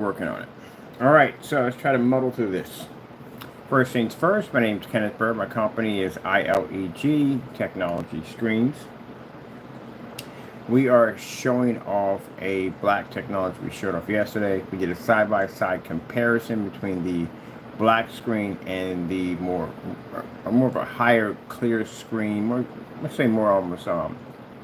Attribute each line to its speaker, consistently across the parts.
Speaker 1: working on it. All right, so let's try to muddle through this. First things first, my name is Kenneth Bird. My company is ILEG Technology Screens. We are showing off a black technology we showed off yesterday. We did a side-by-side comparison between the black screen and the more of a higher clear screen, more, let's say more almost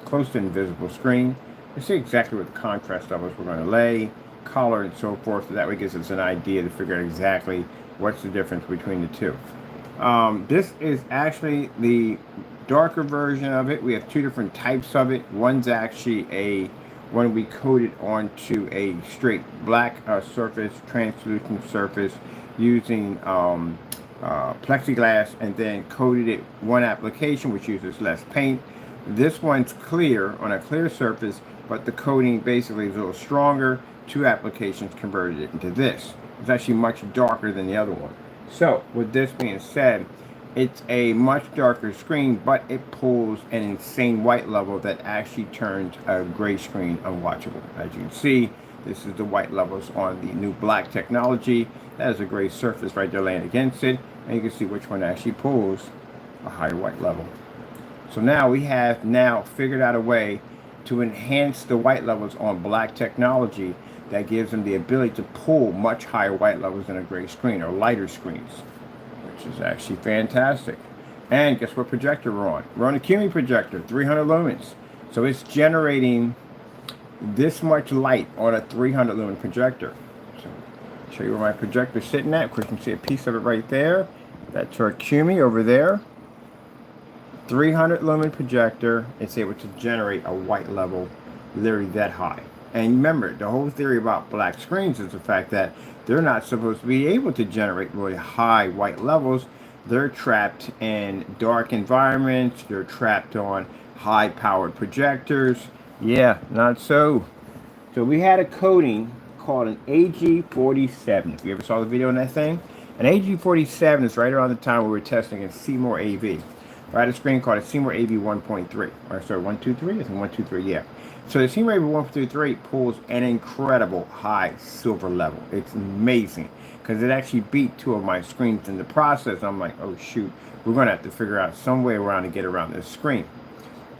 Speaker 1: close to invisible screen. Let's see exactly what the contrast levels we're going to lay, color, and so forth. So that way it gives us an idea to figure out exactly what's the difference between the two. This is actually the darker version of it. We have two different types of it. One's actually one we coated onto a straight black surface, translucent surface, using plexiglass, and then coated it one application, which uses less paint. This one's clear on a clear surface, but the coating basically is a little stronger. Two applications converted it into this. It's actually much darker than the other one. So with this being said, it's a much darker screen, but it pulls an insane white level that actually turns a gray screen unwatchable. As you can see, this is the white levels on the new black technology. That is a gray surface right there laying against it, and you can see which one actually pulls a higher white level. So now we have figured out a way to enhance the white levels on black technology that gives them the ability to pull much higher white levels than a gray screen or lighter screens, which is actually fantastic. And guess what projector we're on? We're on a CUNY projector, 300 lumens. So it's generating this much light on a 300 lumen projector. So I'll show you where my projector's sitting at. Of course, you can see a piece of it right there. That's our CUNY over there. 300 lumen projector. It's able to generate a white level literally that high. And remember, the whole theory about black screens is the fact that they're not supposed to be able to generate really high white levels. They're trapped in dark environments. They're trapped on high-powered projectors. Yeah, not so. So we had a coating called an AG47. If you ever saw the video on that thing, an AG47 is right around the time we were testing a Seymour AV. I had a screen called a Seymour AV 1.3. Or sorry, 123? I think 123, yeah. So the Seymour AV 123 pulls an incredible high silver level. It's amazing because it actually beat two of my screens in the process. I'm like, oh shoot, we're going to have to figure out some way around to get around this screen.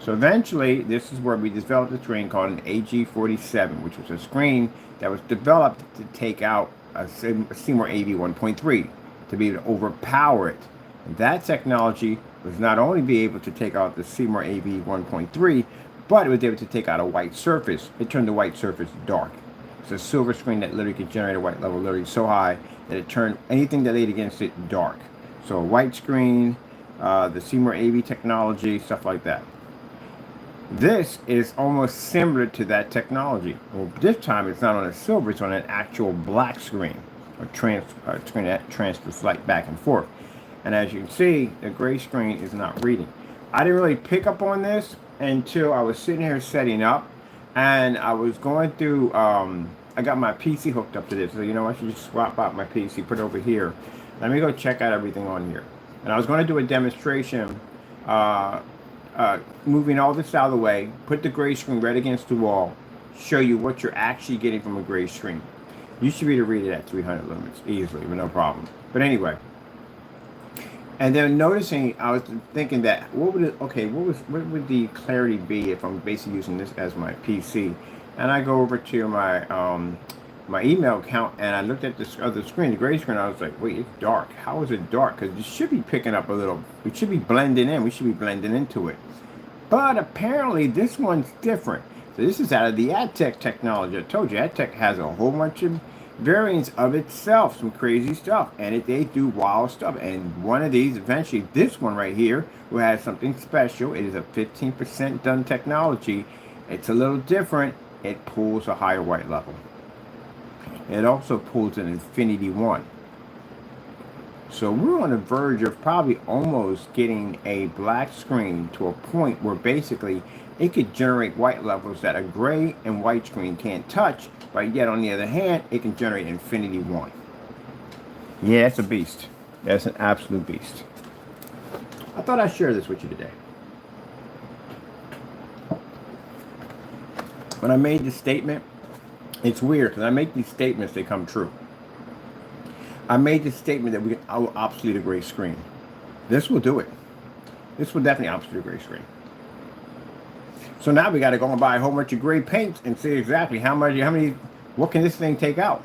Speaker 1: So eventually, this is where we developed a screen called an AG47, which was a screen that was developed to take out a Seymour AV 1.3 to be able to overpower it. And that technology was not only be able to take out the Seymour AV 1.3, but it was able to take out a white surface. It turned the white surface dark. It's a silver screen that literally could generate a white level literally so high that it turned anything that laid against it dark. So a white screen, the Seymour AV technology, stuff like that. This is almost similar to that technology. Well, this time it's not on a silver, it's on an actual black screen, a screen that transfers light back and forth. And as you can see, the gray screen is not reading. I didn't really pick up on this until I was sitting here setting up, and I was going through, I got my PC hooked up to this. So, you know, I should just swap out my PC, put it over here. Let me go check out everything on here. And I was going to do a demonstration, moving all this out of the way, put the gray screen right against the wall, show you what you're actually getting from a gray screen. You should be able to read it at 300 lumens easily, with no problem. But anyway. And then noticing, I was thinking that what would the clarity be if I'm basically using this as my PC? And I go over to my my email account and I looked at this other screen, the gray screen. I was like, wait, it's dark. How is it dark? Because it should be picking up a little. It should be blending in. We should be blending into it. But apparently this one's different. So this is out of the AdTech technology. I told you, AdTech has a whole bunch of variants of itself, some crazy stuff, and they do wild stuff. And one of these, eventually, this one right here, will have something special. It is a 15% done technology. It's a little different. It pulls a higher white level. It also pulls an Infinity 1. So we're on the verge of probably almost getting a black screen to a point where basically it could generate white levels that a gray and white screen can't touch, but yet on the other hand, it can generate Infinity 1. Yeah, it's a beast. That's an absolute beast. I thought I'd share this with you today. When I made this statement, It's weird because I make these statements, they come true. I made this statement that I will obsolete a gray screen. This will do it. This will definitely obsolete a gray screen. So now we got to go and buy a whole bunch of gray paints and see exactly what can this thing take out?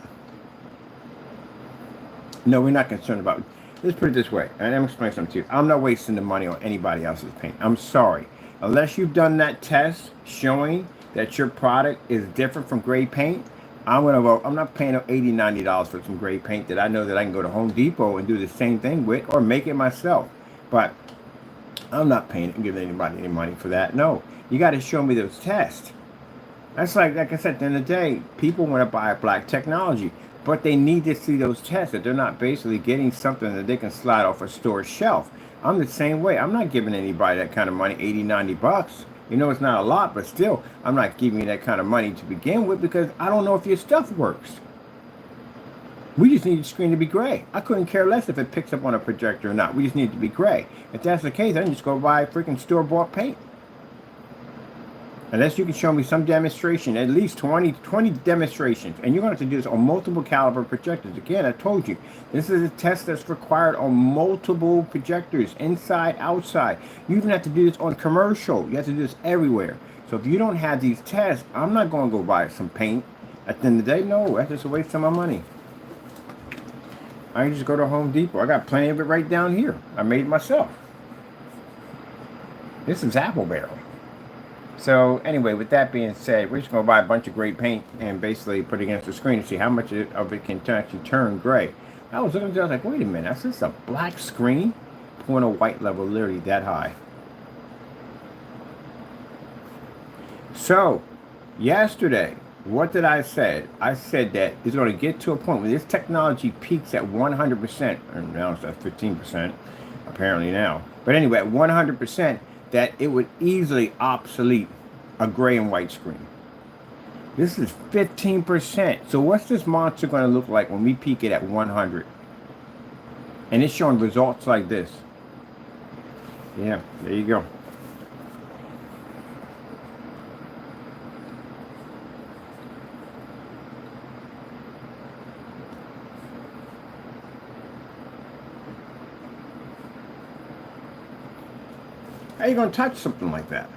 Speaker 1: No, we're not concerned about it. Let's put it this way, and I'm explaining something to you. I'm not wasting the money on anybody else's paint. I'm sorry. Unless you've done that test showing that your product is different from gray paint, I'm not paying $80, $90 for some gray paint that I know that I can go to Home Depot and do the same thing with or make it myself. But I'm not paying and giving anybody any money for that. No, you got to show me those tests. That's like I said, at the end of the day, people want to buy black technology, but they need to see those tests, that they're not basically getting something that they can slide off a store shelf. I'm the same way. I'm not giving anybody that kind of money, 80, 90 bucks. You know, it's not a lot, but still, I'm not giving you that kind of money to begin with because I don't know if your stuff works. We just need the screen to be gray. I couldn't care less if it picks up on a projector or not. We just need it to be gray. If that's the case, I can just go buy freaking store-bought paint. Unless you can show me some demonstration, at least 20 demonstrations. And you're going to have to do this on multiple caliber projectors. Again, I told you, this is a test that's required on multiple projectors, inside, outside. You even have to do this on commercial. You have to do this everywhere. So if you don't have these tests, I'm not going to go buy some paint. At the end of the day, no, that's just a waste of my money. I can just go to Home Depot. I got plenty of it right down here. I made it myself. This is apple barrel. So anyway, with that being said, we're just going to buy a bunch of gray paint and basically put it against the screen to see how much of it can actually turn gray. I was looking at it, I was like, wait a minute, is this a black screen? Pulling a white level literally that high. So, yesterday, what did I say? I said that it's going to get to a point where this technology peaks at 100%, and now it's at 15%, apparently now. But anyway, at 100%, that it would easily obsolete a gray and white screen. This is 15%. So what's this monster going to look like when we peak it at 100? And it's showing results like this. Yeah, there you go. How are you going to touch something like that?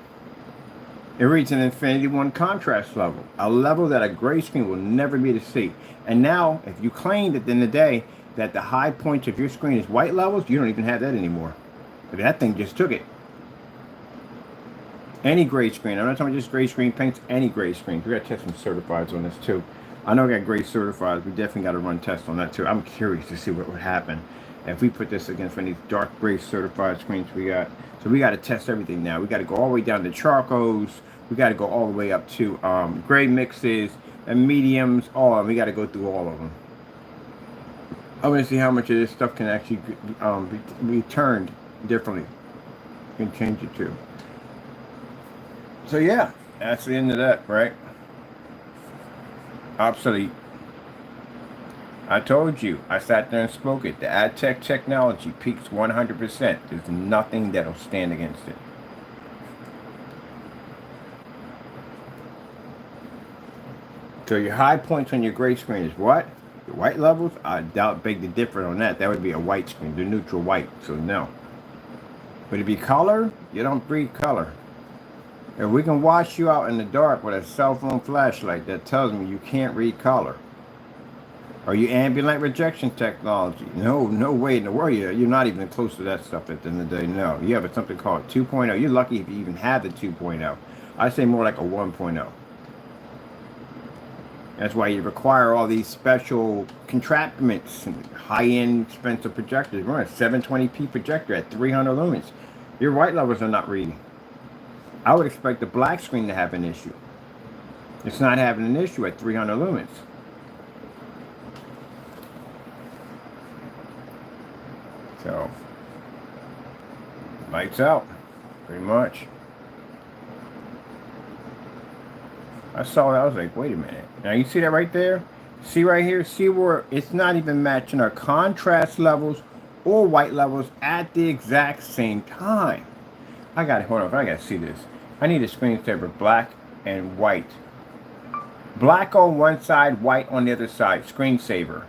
Speaker 1: It reads an Infinity 1 contrast level, a level that a gray screen will never be able to see. And now, if you claimed at the end of the day that the high points of your screen is white levels, you don't even have that anymore. But that thing just took it. Any gray screen, I'm not talking about just gray screen paints, any gray screen. We got to test some certifieds on this too. I know we got gray certifieds. We definitely got to run tests on that too. I'm curious to see what would happen if we put this against one of these dark gray certified screens we got. So we got to test everything now. We got to go all the way down to charcoals. We got to go all the way up to gray mixes and mediums. We got to go through all of them. I want to see how much of this stuff can actually be turned differently. You can change it to. So yeah, that's the end of that, right? Obsolete. I told you, I sat there and spoke it. The ad tech technology peaks 100%. There's nothing that'll stand against it. So your high points on your gray screen is what? Your white levels? I doubt beg the difference on that. That would be a white screen. They're neutral white, so no. Would it be color? You don't breed color. If we can wash you out in the dark with a cell phone flashlight, that tells me you can't read color. Are you ambient rejection technology? No way in the world. You're not even close to that stuff at the end of the day. No, you have something called 2.0. You're lucky if you even have the 2.0. I say more like a 1.0. That's why you require all these special contraptions and high-end expensive projectors. We're on a 720p projector at 300 lumens. Your white levels are not reading. I would expect the black screen to have an issue. It's not having an issue at 300 lumens. So, lights out, pretty much. I saw that, I was like, wait a minute. Now you see that right there? See right here? See where it's not even matching our contrast levels or white levels at the exact same time. Hold on, I gotta see this. I need a screensaver, black and white. Black on one side, white on the other side. Screensaver.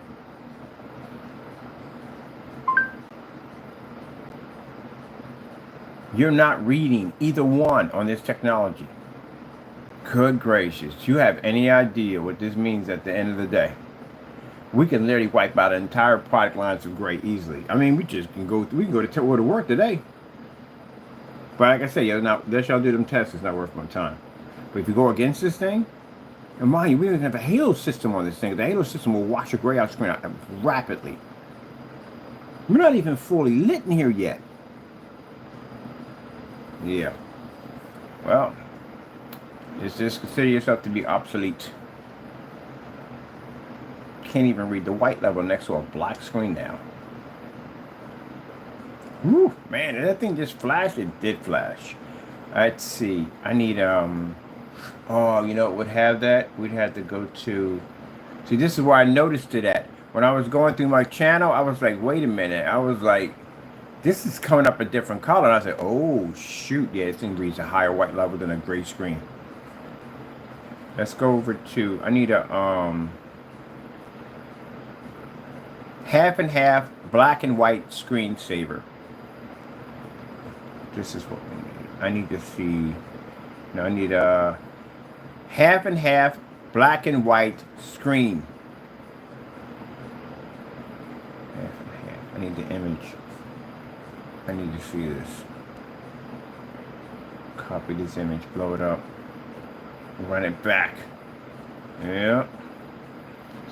Speaker 1: You're not reading either one on this technology. Good gracious. Do you have any idea what this means at the end of the day? We can literally wipe out entire product lines of gray easily. I mean, we can go to work today. But like I said, that y'all do them tests. It's not worth my time. But if you go against this thing, and mind you, we don't even have a halo system on this thing. The halo system will wash your gray out screen out rapidly. We're not even fully lit in here yet. Yeah. Well, just consider yourself to be obsolete. Can't even read the white level next to a black screen now. Woo, man, that thing just flashed. It did flash. Let's see. I need oh, you know what would have that? We'd have to go to. See, this is where I noticed it at. When I was going through my channel, I was like, wait a minute. I was like, this is coming up a different color. And I said, oh shoot, yeah, this thing reads a higher white level than a gray screen. Let's go over to. I need a half and half black and white screensaver. This is what we need. I need to see. No, I need a half and half black and white screen. Half and half. I need the image. I need to see this. Copy this image, blow it up, run it back. Yeah.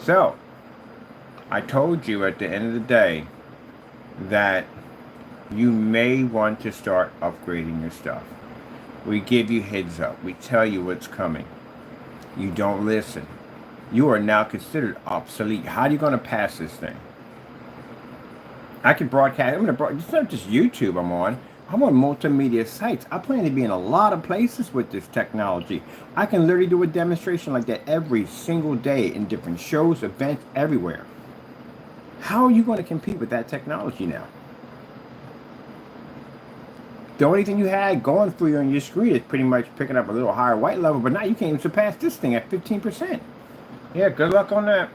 Speaker 1: So, I told you at the end of the day that you may want to start upgrading your stuff. We give you heads up. We tell you what's coming. You don't listen. You are now considered obsolete. How are you going to pass this thing? I can broadcast. It's not just YouTube I'm on. I'm on multimedia sites. I plan to be in a lot of places with this technology. I can literally do a demonstration like that every single day in different shows, events, everywhere. How are you going to compete with that technology now? The only thing you had going for you on your screen is pretty much picking up a little higher white level, but now you can't even surpass this thing at 15%. Yeah, good luck on that.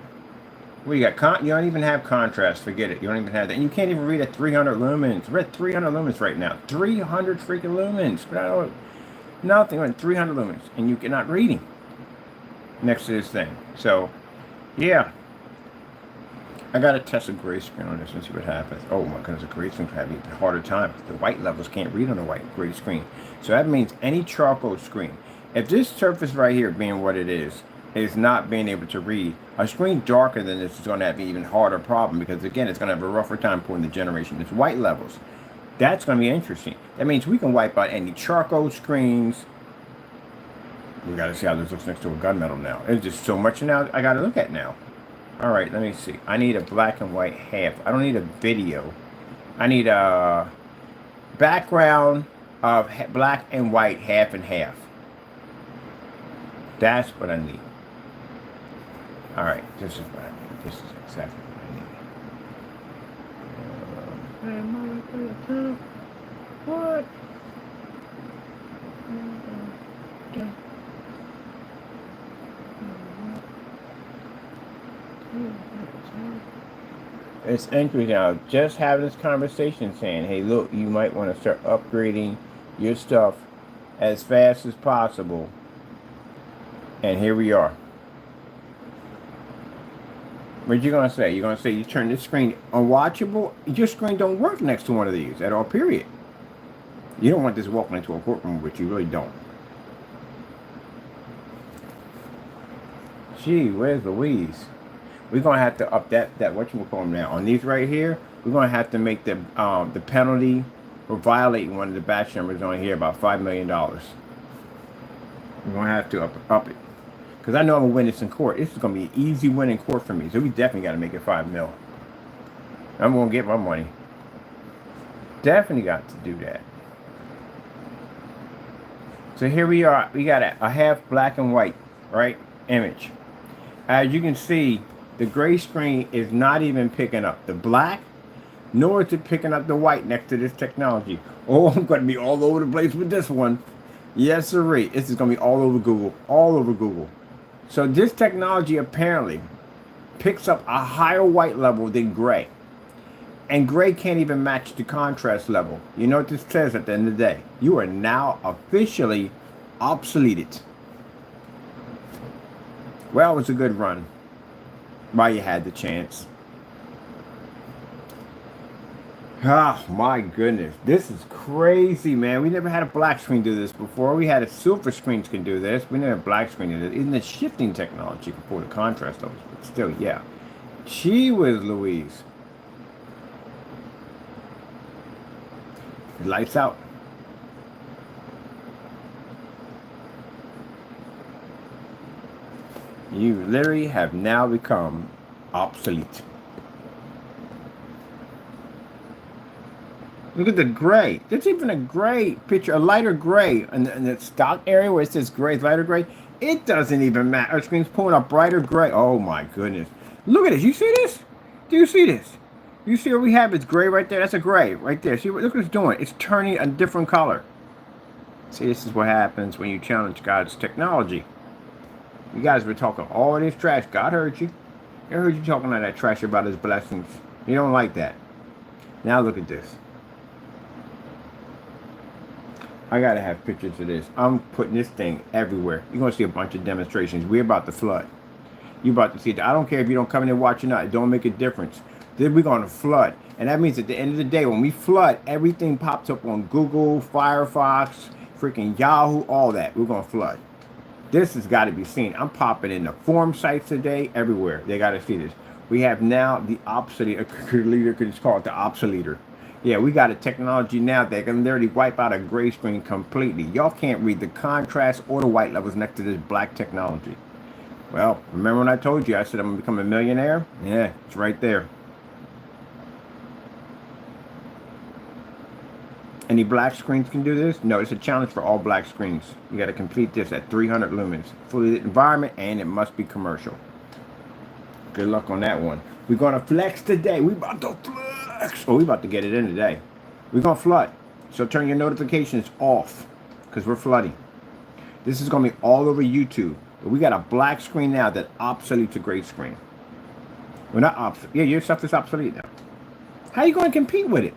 Speaker 1: Well, you got you don't even have contrast. Forget it. You don't even have that. And you can't even read at 300 lumens. We're at 300 lumens right now. 300 freaking lumens. But nothing. We're at 300 lumens, and you're not reading next to this thing. So, yeah. I gotta test a gray screen on this and see what happens. Oh my goodness, the gray screen have even harder time. The white levels can't read on a gray screen. So that means any charcoal screen. If this surface right here, being what it is not being able to read, a screen darker than this is going to have an even harder problem because again, it's going to have a rougher time pulling the generation. It's white levels. That's going to be interesting. That means we can wipe out any charcoal screens. We got to see how this looks next to a gunmetal now. There's just so much now I got to look at now. All right, let me see. I need a black and white half. I don't need a video. I need a background of black and white half and half. That's what I need. All right, this is what I need. This is exactly what I need. What? It's interesting now, just having this conversation saying, hey, look, you might want to start upgrading your stuff as fast as possible. And here we are. What you going to say? You're going to say you turn this screen unwatchable? Your screen don't work next to one of these at all, period. You don't want this walking into a courtroom, but you really don't. Gee, where's Louise? We're gonna have to up that whatchamacallit now. On these right here, we're gonna have to make the penalty for violating one of the batch numbers on here about $5 million. We're gonna have to up it. Because I know I'm gonna win this in court. This is gonna be an easy win in court for me. So we definitely gotta make it 5 mil. I'm gonna get my money. Definitely got to do that. So here we are. We got a half black and white, right? Image. As you can see, the gray screen is not even picking up the black, nor is it picking up the white next to this technology. Oh, I'm going to be all over the place with this one. Yes, sirree. This is going to be all over Google. All over Google. So this technology apparently picks up a higher white level than gray. And gray can't even match the contrast level. You know what this says at the end of the day? You are now officially obsoleted. Well, it was a good run while you had the chance. Oh my goodness, this is crazy, man. We never had a black screen do this before. We had a silver screens can do this. We never had a black screen do this. Even the shifting technology can pull the contrast levels, but still, yeah. Gee whiz Louise. Lights out. You literally have now become obsolete. Look at the gray. There's even a gray picture, a lighter gray in the stock area where it says gray, lighter gray. It doesn't even matter. Our screen's pulling a brighter gray. Oh my goodness. Look at this. You see this? Do you see this? You see what we have? It's gray right there. That's a gray right there. See, look what it's doing. It's turning a different color. See, this is what happens when you challenge God's technology. You guys were talking all this trash. God heard you. I heard you talking all that trash about his blessings. You don't like that. Now look at this. I gotta have pictures of this. I'm putting this thing everywhere. You're gonna see a bunch of demonstrations. We're about to flood. You're about to see it. I don't care if you don't come in and watch or not. It don't make a difference. Then we're gonna flood. And that means at the end of the day, when we flood, everything pops up on Google, Firefox, freaking Yahoo, all that. We're gonna flood. This has got to be seen. I'm popping in the forum sites today, everywhere. They got to see this. We have now the obsolete, a leader could just call it the obsoleter. Yeah, we got a technology now that can literally wipe out a gray screen completely. Y'all can't read the contrast or the white levels next to this black technology. Well, remember when I told you, I said I'm going to become a millionaire? Yeah, it's right there. Any black screens can do this? No, it's a challenge for all black screens. You got to complete this at 300 lumens. Fully lit environment, and it must be commercial. Good luck on that one. We're going to flex today. We about to flex. Oh, we about to get it in today. We're going to flood. So turn your notifications off because we're flooding. This is going to be all over YouTube. But we got a black screen now that obsoletes a gray screen. We're not obsolete. Yeah, your stuff is obsolete now. How are you going to compete with it?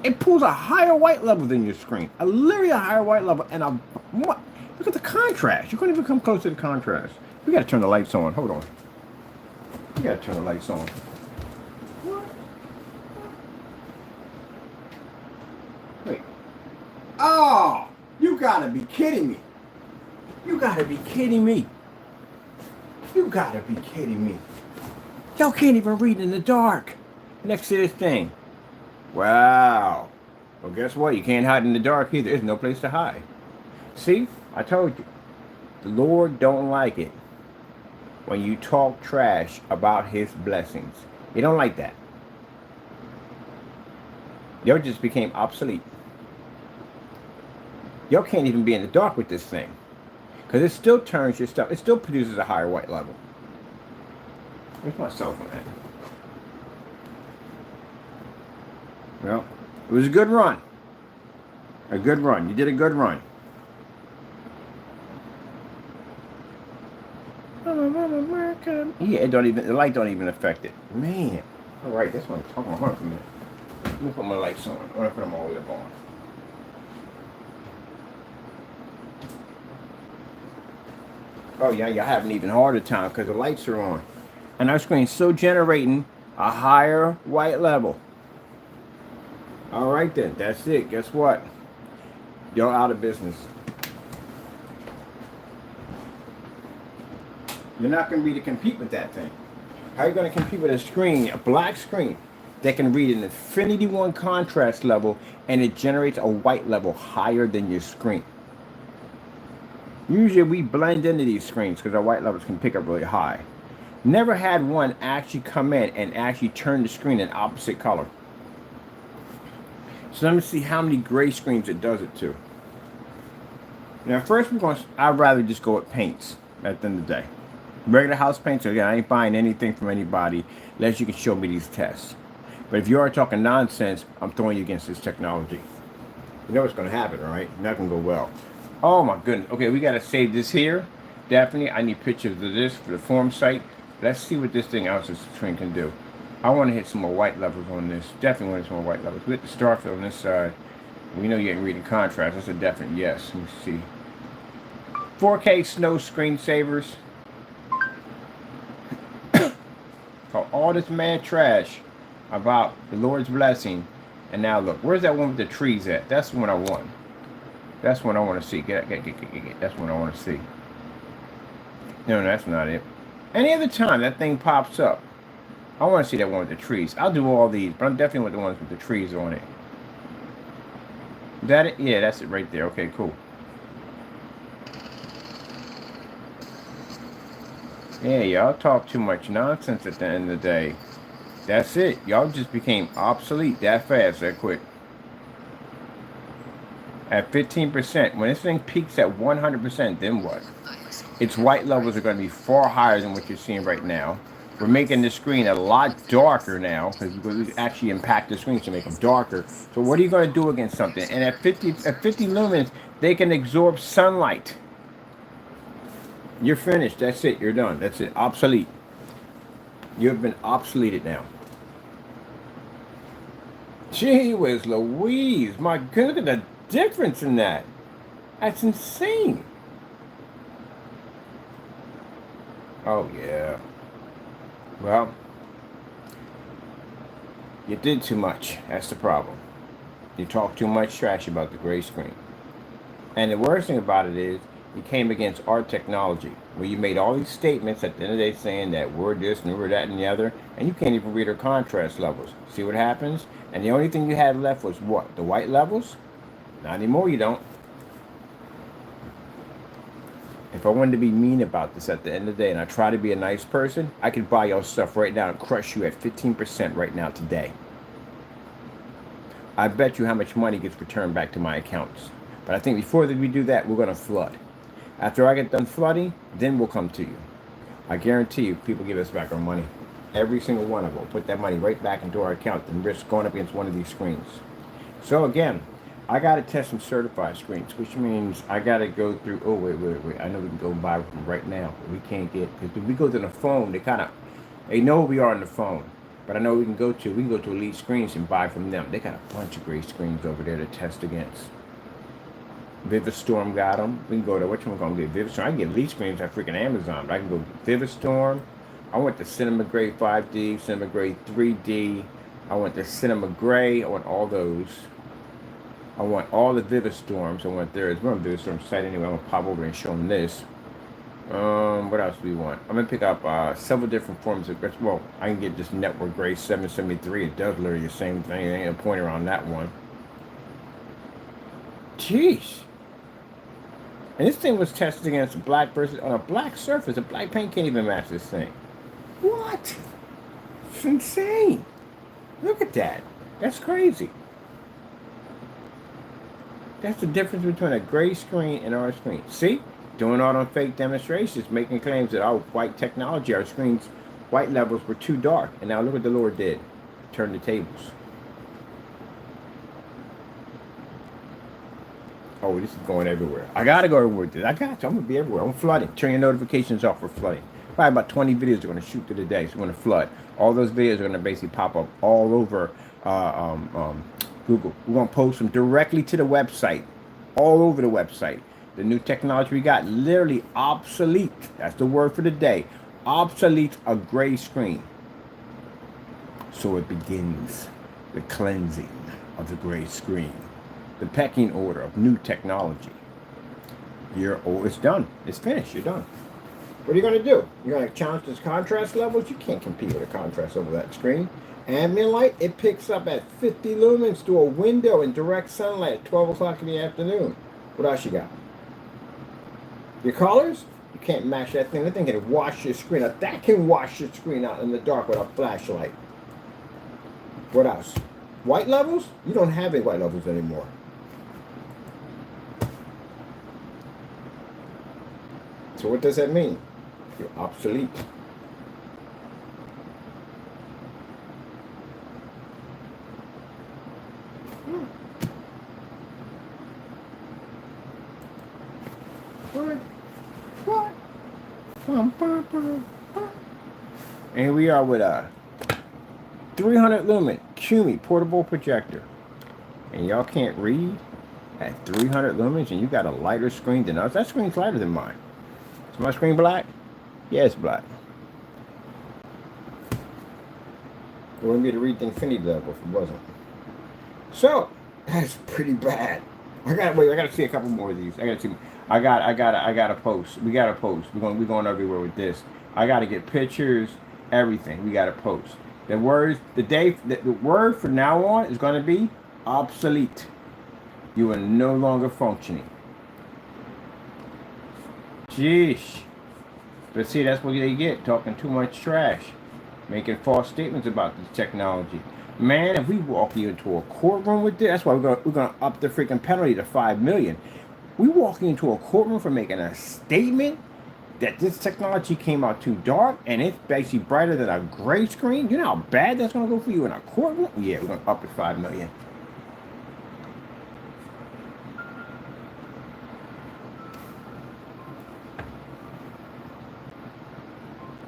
Speaker 1: It pulls a higher white level than your screen. Literally a higher white level. And look at the contrast. You couldn't even come close to the contrast. We got to turn the lights on. Hold on. We got to turn the lights on. What? Wait. Oh, you got to be kidding me. You got to be kidding me. You got to be kidding me. Y'all can't even read in the dark next to this thing. Wow. Well, guess what? You can't hide in the dark either. There's no place to hide. See? I told you. The Lord don't like it when you talk trash about his blessings. He don't like that. Y'all just became obsolete. Y'all can't even be in the dark with this thing. Because it still turns your stuff. It still produces a higher white level. Where's my cell phone at? Well, it was a good run. A good run. You did a good run. Yeah, it don't even, the light don't even affect it. Man. All right, that's what I'm talking about. Hold on for a minute. Let me put my lights on. I want to put them all the way up on. Oh yeah, you're having an even harder time because the lights are on. And our screen's still generating a higher white level. All right then, that's it. Guess what? You're out of business. You're not going to be able to compete with that thing. How are you going to compete with a screen, a black screen, that can read an infinity 1 contrast level and it generates a white level higher than your screen? Usually we blend into these screens because our white levels can pick up really high. Never had one actually come in and actually turn the screen an opposite color. So let me see how many gray screens it does it to. Now first I'd rather just go with paints at the end of the day. Regular house paints, again, I ain't buying anything from anybody unless you can show me these tests. But if you are talking nonsense, I'm throwing you against this technology. You know what's going to happen, right? Not going to go well. Oh my goodness. Okay, we got to save this here. Definitely, I need pictures of this for the form site. Let's see what this thing else screen can do. I want to hit some more white levels on this. Definitely want to hit some more white levels. We hit the star field on this side. We know you ain't reading contrast. That's a definite yes. Let me see. 4K snow screensavers. For all this mad trash about the Lord's blessing. And now look, where's that one with the trees at? That's the one I want. That's what I want to see. Get. That's what I want to see. No, that's not it. Any other time that thing pops up, I want to see that one with the trees. I'll do all these, but I'm definitely with the ones with the trees on it. That it? Yeah, that's it right there. Okay, cool. Yeah, y'all talk too much nonsense at the end of the day. That's it. Y'all just became obsolete that fast, that quick. At 15%, when this thing peaks at 100%, then what? Its white levels are going to be far higher than what you're seeing right now. We're making the screen a lot darker now because we actually impact the screen to make them darker. So what are you going to do against something? And at 50 lumens, they can absorb sunlight. You're finished. That's it. You're done. That's it. Obsolete. You've been obsoleted now. Gee whiz Louise. My goodness, look at the difference in that. That's insane. Oh, yeah. Well, you did too much. That's the problem. You talk too much trash about the gray screen. And the worst thing about it is, you came against our technology, where you made all these statements at the end of the day saying that we're this and we're that and the other, and you can't even read our contrast levels. See what happens? And the only thing you had left was what? The white levels? Not anymore, you don't. If I wanted to be mean about this at the end of the day and I try to be a nice person, I could buy your stuff right now and crush you at 15% right now today. I bet you how much money gets returned back to my accounts. But I think before we do that, we're going to flood. After I get done flooding, then we'll come to you. I guarantee you, people give us back our money. Every single one of them. Put that money right back into our account and risk going up against one of these screens. So again, I got to test some certified screens, which means I got to go through, oh, wait. I know we can go buy them right now. But we can't get, because if we go to the phone, they know we are on the phone. But I know we can go to Elite Screens and buy from them. They got a bunch of great screens over there to test against. Vivistorm got them. We can go to, which one we're going to get? Vivistorm. I can get Elite Screens at freaking Amazon. But I can go Vivistorm. I want the Cinema Gray 5D, Cinema Gray 3D. I want the Cinema Gray. I want all those. I want all the Vivistorms. I want theirs. We're on Vivistorm site anyway. I'm going to pop over and show them this. What else do we want? I'm going to pick up several different forms of, well, I can get this Network Gray 773. It does literally the same thing. There ain't a pointer on that one. Jeez. And this thing was tested against a black versus on a black surface. A black paint can't even match this thing. What? It's insane. Look at that. That's crazy. That's the difference between a gray screen and our screen. See? Doing all them fake demonstrations, making claims that our white technology, our screen's white levels were too dark. And now look what the Lord did. Turn the tables. Oh, this is going everywhere. I gotta go everywhere with this. I got you. I'm gonna be everywhere. I'm flooding. Turn your notifications off for flooding. Probably about 20 videos are gonna shoot through the day. So we're gonna flood. All those videos are gonna basically pop up all over Google. We're gonna post them directly to the website. All over the website. The new technology we got, literally obsolete. That's the word for the day. Obsolete a gray screen. So it begins the cleansing of the gray screen. The pecking order of new technology. It's done. It's finished. You're done. What are you going to do? You're going to challenge this contrast levels? You can't compete with a contrast over that screen. Ambient light, it picks up at 50 lumens through a window in direct sunlight at 12 o'clock in the afternoon. What else you got? Your colors? You can't match that thing. That thing can wash your screen out. That can wash your screen out in the dark with a flashlight. What else? White levels? You don't have any white levels anymore. So what does that mean? You're obsolete. What? And here we are with a 300 lumen CUNY portable projector. And y'all can't read at 300 lumens and you got a lighter screen than us. That screen's lighter than mine. Is my screen black? Yeah, it's black. It wouldn't be the read the infinity level if it wasn't. So, that's pretty bad. I gotta see a couple more of these. I gotta post. We gotta post. We're going everywhere with this. I gotta get pictures, everything. We gotta post. The word from now on is gonna be obsolete. You are no longer functioning. Jeez. But see, that's what they get, talking too much trash, making false statements about this technology. Man, if we walk you into a courtroom with this, that's why we're gonna up the freaking penalty to $5 million. We walk into a courtroom for making a statement that this technology came out too dark and it's basically brighter than a gray screen. You know how bad that's gonna go for you in a courtroom? Yeah, we're gonna up it $5 million.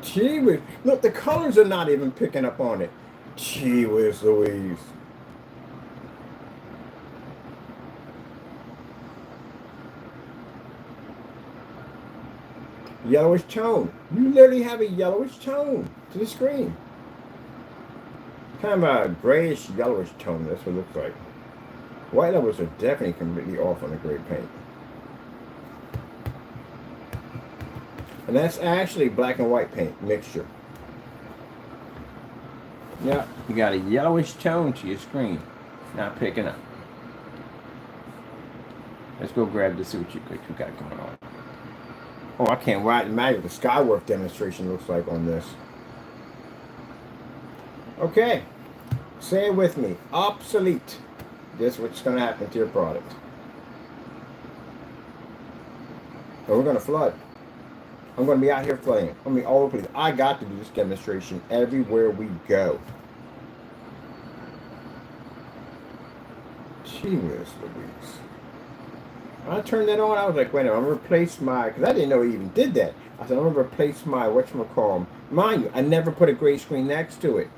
Speaker 1: Gee whiz. Look, the colors are not even picking up on it. Gee whiz Louise. Yellowish tone. You literally have a yellowish tone to the screen. Kind of a grayish yellowish tone. That's what it looks like. White levels are definitely completely off on the gray paint. And that's actually black and white paint mixture. Yeah, you got a yellowish tone to your screen. Not picking up. Let's go grab this, see what you got going on. Oh, I can't imagine what the Skyworth demonstration looks like on this. Okay, say it with me. Obsolete. This is what's going to happen to your product. So we're going to flood. I'm going to be out here flooding. I'm going to be all over the place. I got to do this demonstration everywhere we go. Gee whiz Louise. When I turned that on, I was like, wait a minute, I'm going to replace my, because I didn't know he even did that. I said, I'm going to replace my, whatchamacallit. Mind you, I never put a gray screen next to it.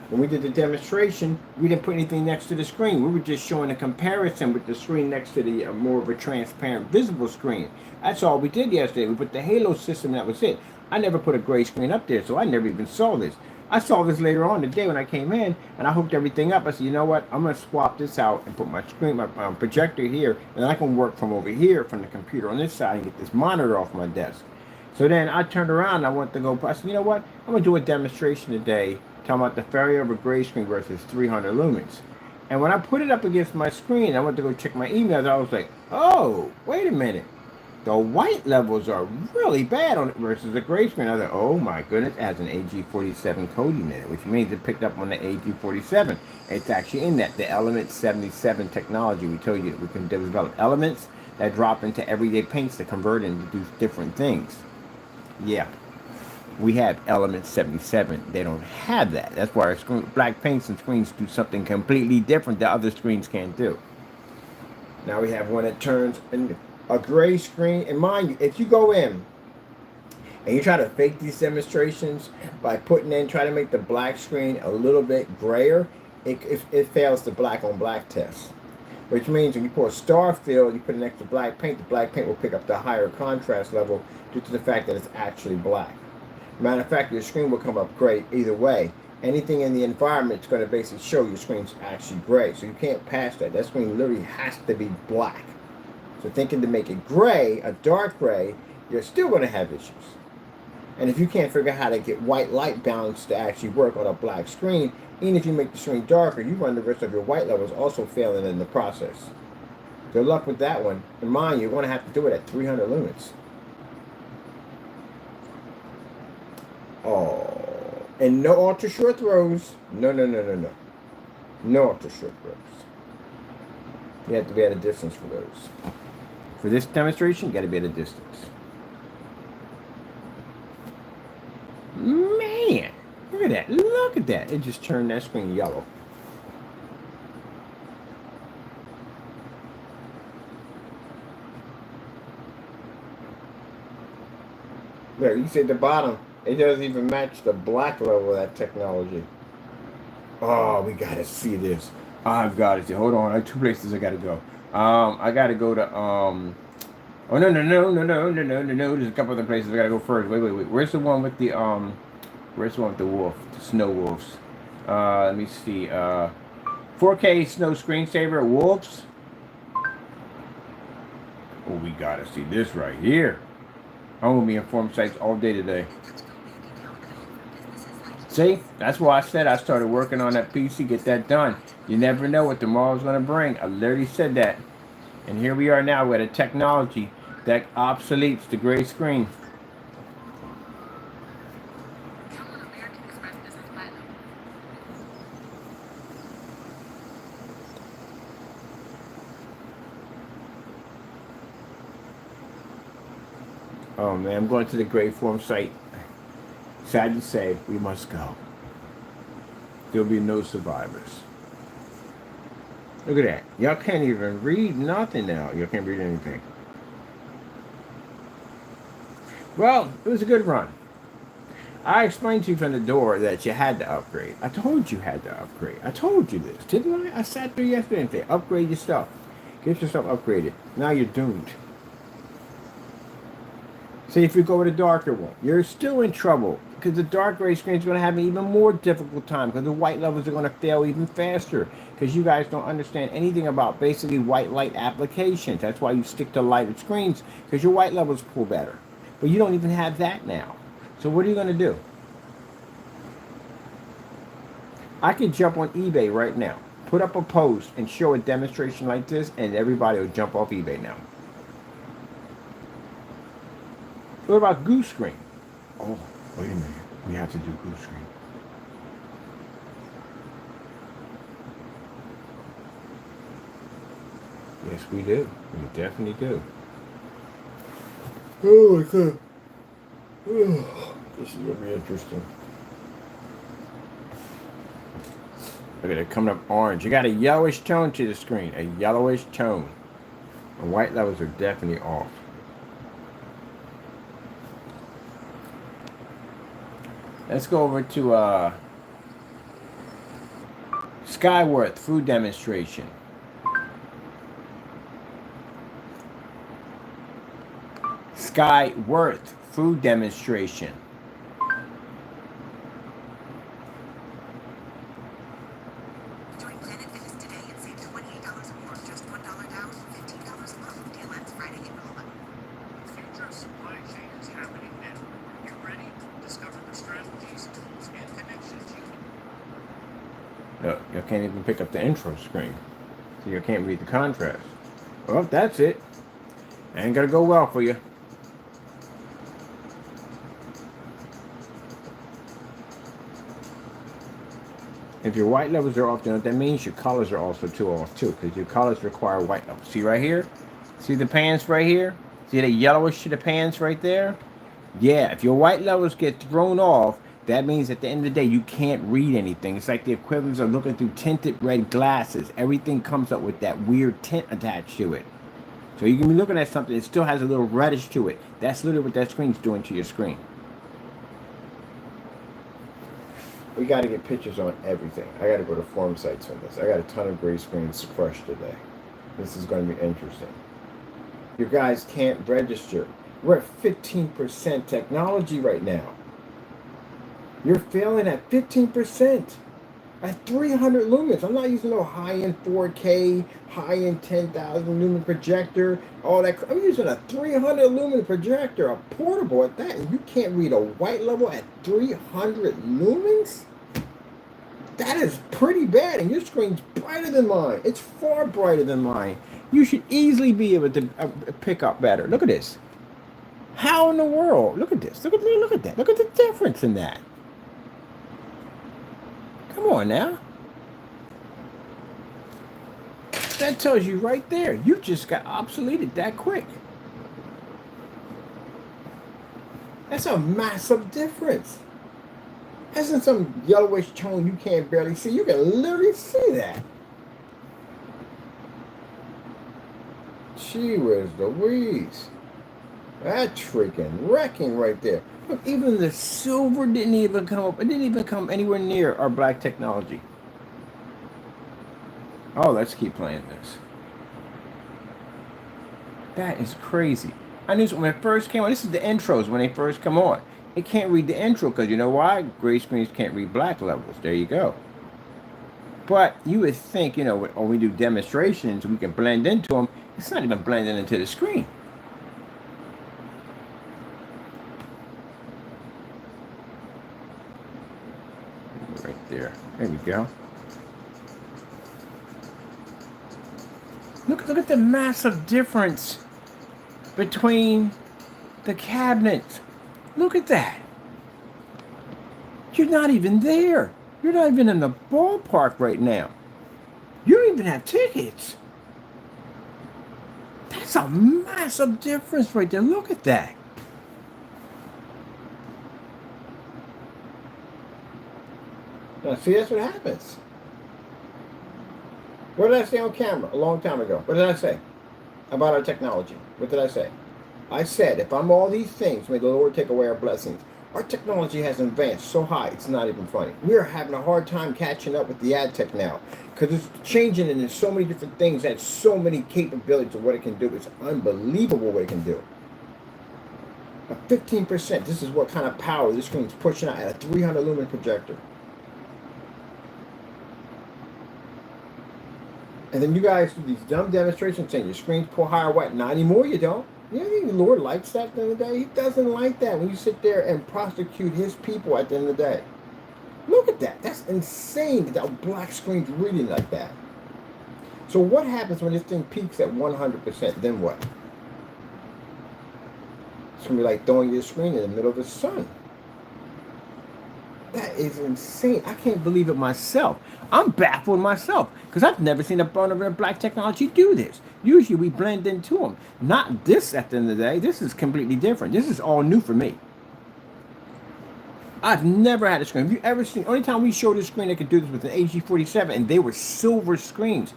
Speaker 1: When we did the demonstration, we didn't put anything next to the screen. We were just showing a comparison with the screen next to the more of a transparent, visible screen. That's all we did yesterday. We put the halo system, that was it. I never put a gray screen up there, so I never even saw this. I saw this later on today when I came in, and I hooked everything up. I said, you know what? I'm going to swap this out and put my screen, my projector here, and I can work from over here from the computer on this side and get this monitor off my desk. So then I turned around and I went to go, I said, you know what? I'm going to do a demonstration today talking about the failure of a gray screen versus 300 lumens. And when I put it up against my screen, I went to go check my emails. I was like, oh, wait a minute. The white levels are really bad on it versus the gray screen. I was like, oh my goodness, it has an AG47 coding in it, which means it picked up on the AG47. It's actually in that, the element 77 technology. We told you that we can develop elements that drop into everyday paints to convert and do different things. Yeah. We have element 77. They don't have that. That's why our black paints and screens do something completely different that other screens can't do. Now we have one that turns in a gray screen. And mind you, if you go in and you try to fake these demonstrations by putting in, try to make the black screen a little bit grayer, it fails the black on black test. Which means when you pour a star fill, you put an extra black paint, the black paint will pick up the higher contrast level due to the fact that it's actually black. Matter of fact, your screen will come up gray either way. Anything in the environment is going to basically show your screen's actually gray. So you can't pass that. That screen literally has to be black. So thinking to make it gray, a dark gray, you're still going to have issues. And if you can't figure out how to get white light balance to actually work on a black screen, even if you make the screen darker, you run the risk of your white levels also failing in the process. Good luck with that one. And mind you, you're going to have to do it at 300 lumens. Oh, and no ultra short throws. No. No ultra short throws. You have to be at a distance for those. For this demonstration, you got to be at a distance. Man, look at that. Look at that. It just turned that screen yellow. Look, you see at the bottom, it doesn't even match the black level of that technology. Oh, we gotta see this. I've got to see. Hold on, I have two places I gotta go. I gotta go to Oh no. There's a couple other places I gotta go first. Wait. Where's the one with the Where's the one with the wolf? The snow wolves. Let me see. 4K snow screensaver wolves. Oh, we gotta see this right here. I'm gonna be in form sites all day today. See, that's why I said I started working on that PC, get that done. You never know what tomorrow's gonna bring. I literally said that. And here we are now with a technology that obsoletes the gray screen. Oh man, I'm going to the gray form site. Sad to say, we must go. There'll be no survivors. Look at that. Y'all can't even read nothing now. Y'all can't read anything. Well, it was a good run. I explained to you from the door that you had to upgrade. I told you had to upgrade. I told you this, didn't I? I sat there yesterday and said, upgrade your stuff. Get yourself upgraded. Now you're doomed. See, if you go with a darker one, you're still in trouble because the dark gray screen is going to have an even more difficult time because the white levels are going to fail even faster because you guys don't understand anything about basically white light applications. That's why you stick to lighted screens because your white levels pull better. But you don't even have that now. So what are you going to do? I could jump on eBay right now, put up a post and show a demonstration like this, and everybody will jump off eBay now. What about goose screen? Oh, wait a minute. We have to do goose screen. Yes, we do. We definitely do. Oh my god. Oh, this is going to be interesting. Look at it coming up orange. You got a yellowish tone to the screen. A yellowish tone. The white levels are definitely off. Let's go over to Skyworth food demonstration. Skyworth food demonstration.
Speaker 2: Join Planet Fitness today and save $28 or more. Just $1 down, $15 a month. Deal ends Friday, April 11th.
Speaker 3: The future of supply chain is happening now. Get ready to discover the strategies, tools, and connections you can.
Speaker 1: Look, you can't even pick up the intro screen. So you can't read the contrast. Well, that's it. Ain't gonna go well for you. If your white levels are off, you know what that means? Your colors are also off too, because your colors require white levels. See right here? See the pans right here? See the yellowish to the pans right there? Yeah, if your white levels get thrown off, that means at the end of the day, you can't read anything. It's like the equivalent of looking through tinted red glasses. Everything comes up with that weird tint attached to it. So you can be looking at something that still has a little reddish to it. That's literally what that screen's doing to your screen. We got to get pictures on everything. I got to go to forum sites on this. I got a ton of gray screens fresh today. This is going to be interesting. You guys can't register. We're at 15% technology right now. You're failing at 15%. At 300 lumens. I'm not using no high-end 4K, high-end 10,000 lumen projector, all that. I'm using a 300 lumen projector, a portable at that, and you can't read a white level at 300 lumens? That is pretty bad, and your screen's brighter than mine. It's far brighter than mine. You should easily be able to pick up better. Look at this. How in the world? Look at this. Look at that. Look at the difference in that. Come on now. That tells you right there, you just got obsoleted that quick. That's a massive difference. That's in some yellowish tone you can't barely see. You can literally see that. Gee whiz Louise. That's freaking wrecking right there. Look, even the silver didn't even come up. It didn't even come anywhere near our black technology. Oh, let's keep playing this. That is crazy. I knew when it first came on. This is the intros when they first come on. It can't read the intro because you know why? Gray screens can't read black levels. There you go. But you would think, you know, when we do demonstrations, we can blend into them. It's not even blending into the screen. Right there. There we go. Look at the massive difference between the cabinets. Look at that. You're not even there. You're not even in the ballpark right now. You don't even have tickets. That's a massive difference right there. Look at that. Now, see, that's what happens. What did I say on camera a long time ago? What did I say about our technology? What did I say? I said, if I'm all these things, may the Lord take away our blessings. Our technology has advanced so high, it's not even funny. We're having a hard time catching up with the ad tech now because it's changing and there's so many different things that so many capabilities of what it can do. It's unbelievable what it can do. A 15%, this is what kind of power this screen's pushing out at a 300 lumen projector. And then you guys do these dumb demonstrations saying your screens pull higher what? Not anymore, you don't. You don't think the Lord likes that at the end of the day? He doesn't like that when you sit there and prosecute his people at the end of the day. Look at that. That's insane that that black screen's reading like that. So what happens when this thing peaks at 100%? Then what? It's going to be like throwing your screen in the middle of the sun. That is insane. I can't believe it myself. I'm baffled myself because I've never seen a burner of black technology do this. Usually we blend into them. Not this at the end of the day. This is completely different. This is all new for me. I've never had a screen. Have you ever seen? Only time we showed a screen that could do this was an AG47 and they were silver screens.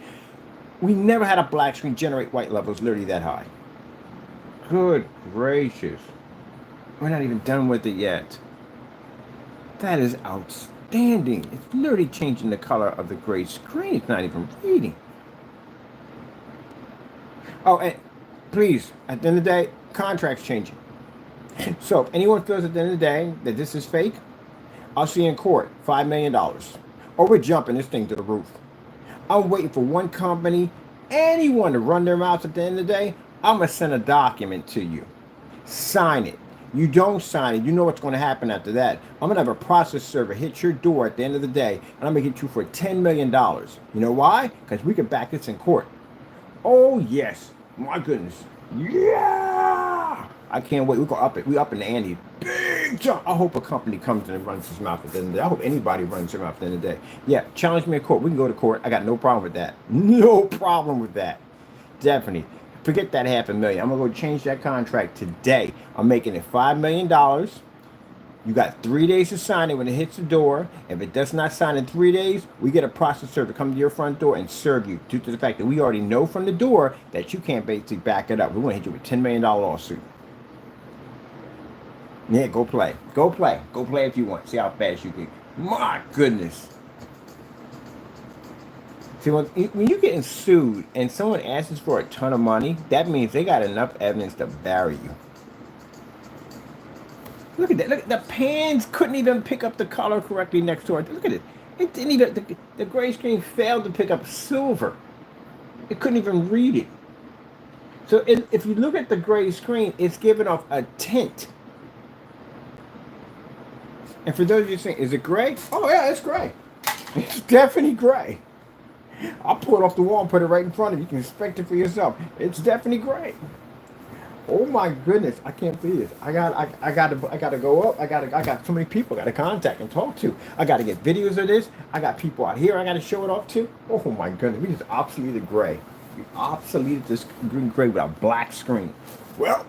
Speaker 1: We never had a black screen generate white levels literally that high. Good gracious. We're not even done with it yet. That is outstanding. It's literally changing the color of the gray screen. It's not even reading. Oh, and please, at the end of the day, contract's changing. So if anyone feels at the end of the day that this is fake, I'll see you in court, $5 million. Or we're jumping this thing to the roof. I'm waiting for one company, anyone to run their mouths at the end of the day. I'm going to send a document to you. Sign it. You don't sign it, you know what's going to happen after that. I'm going to have a process server hit your door at the end of the day, and I'm going to get you for $10 million. You know why? Because we can back this in court. Oh, yes. My goodness. Yeah! I can't wait. We're going to up it. We're up in the ante. Big jump. I hope a company comes in and runs his mouth at the end of the day. I hope anybody runs their mouth at the end of the day. Yeah, challenge me in court. We can go to court. I got no problem with that. No problem with that. Definitely. Forget that $500,000. I'm going to go change that contract today. I'm making it $5 million. You got 3 days to sign it when it hits the door. If it does not sign in 3 days, we get a process server to come to your front door and serve you due to the fact that we already know from the door that you can't basically back it up. We're going to hit you with a $10 million lawsuit. Yeah, go play. Go play. Go play if you want. See how fast you can. My goodness. See, when you're getting sued and someone asks for a ton of money, that means they got enough evidence to bury you. Look at that. Look, the pans couldn't even pick up the color correctly next door. Look at it. It didn't even, the gray screen failed to pick up silver. It couldn't even read it. So if you look at the gray screen, it's giving off a tint. And for those of you saying, is it gray? Oh, yeah, it's gray. It's definitely gray. I'll pull it off the wall and put it right in front of you. You can inspect it for yourself. It's definitely great. Oh my goodness, I can't believe this. I gotta go up. I got so many people I gotta contact and talk to. I gotta get videos of this. I got people out here I gotta show it off to. Oh my goodness, we just obsoleted gray. We obsoleted this green gray with a black screen. Well,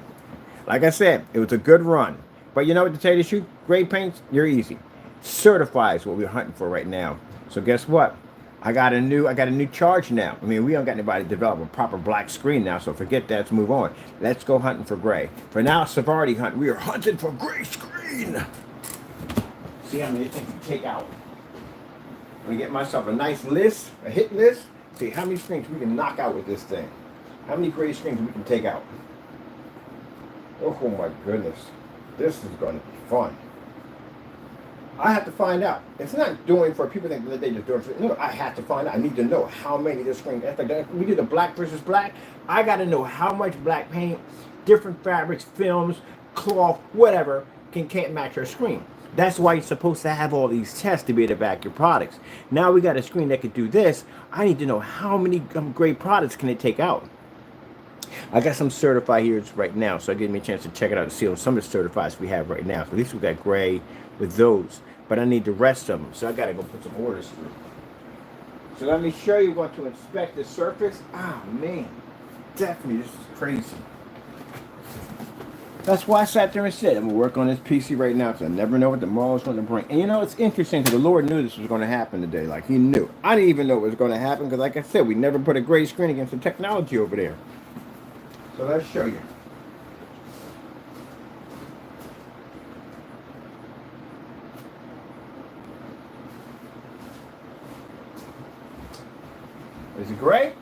Speaker 1: like I said, it was a good run. But you know what, to tell you the truth, gray paints, you're easy. Certified is what we're hunting for right now. So guess what? I got a new charge now. I mean, we don't got anybody to develop a proper black screen now, so forget that. Let's move on. Let's go hunting for gray. For now, Savardi hunt. We are hunting for gray screen. See how many things we take out. I'm gonna get myself a nice list, a hit list. See how many screens we can knock out with this thing. How many gray screens we can take out. Oh my goodness. This is gonna be fun. I have to find out. It's not doing for people think that they just doing for no. I have to find out. I need to know how many of this screen. That's like we do the black versus black. I got to know how much black paint, different fabrics, films, cloth, whatever can't match your screen. That's why you're supposed to have all these tests to be able to back your products. Now we got a screen that could do this. I need to know how many great products can it take out. I got some certified here right now, so it gives me a chance to check it out and see some of the certifieds we have right now. So at least we got gray with those, but I need the rest of them, so I gotta go put some orders through. So let me show you what to inspect the surface. Ah, man, definitely this is crazy. That's why I sat there and said I'm gonna work on this PC right now, because I never know what tomorrow's going to bring. And you know, it's interesting because the Lord knew this was going to happen today. Like He knew. I didn't even know it was going to happen because, like I said, we never put a gray screen against the technology over there. So let's show you. Is it gray?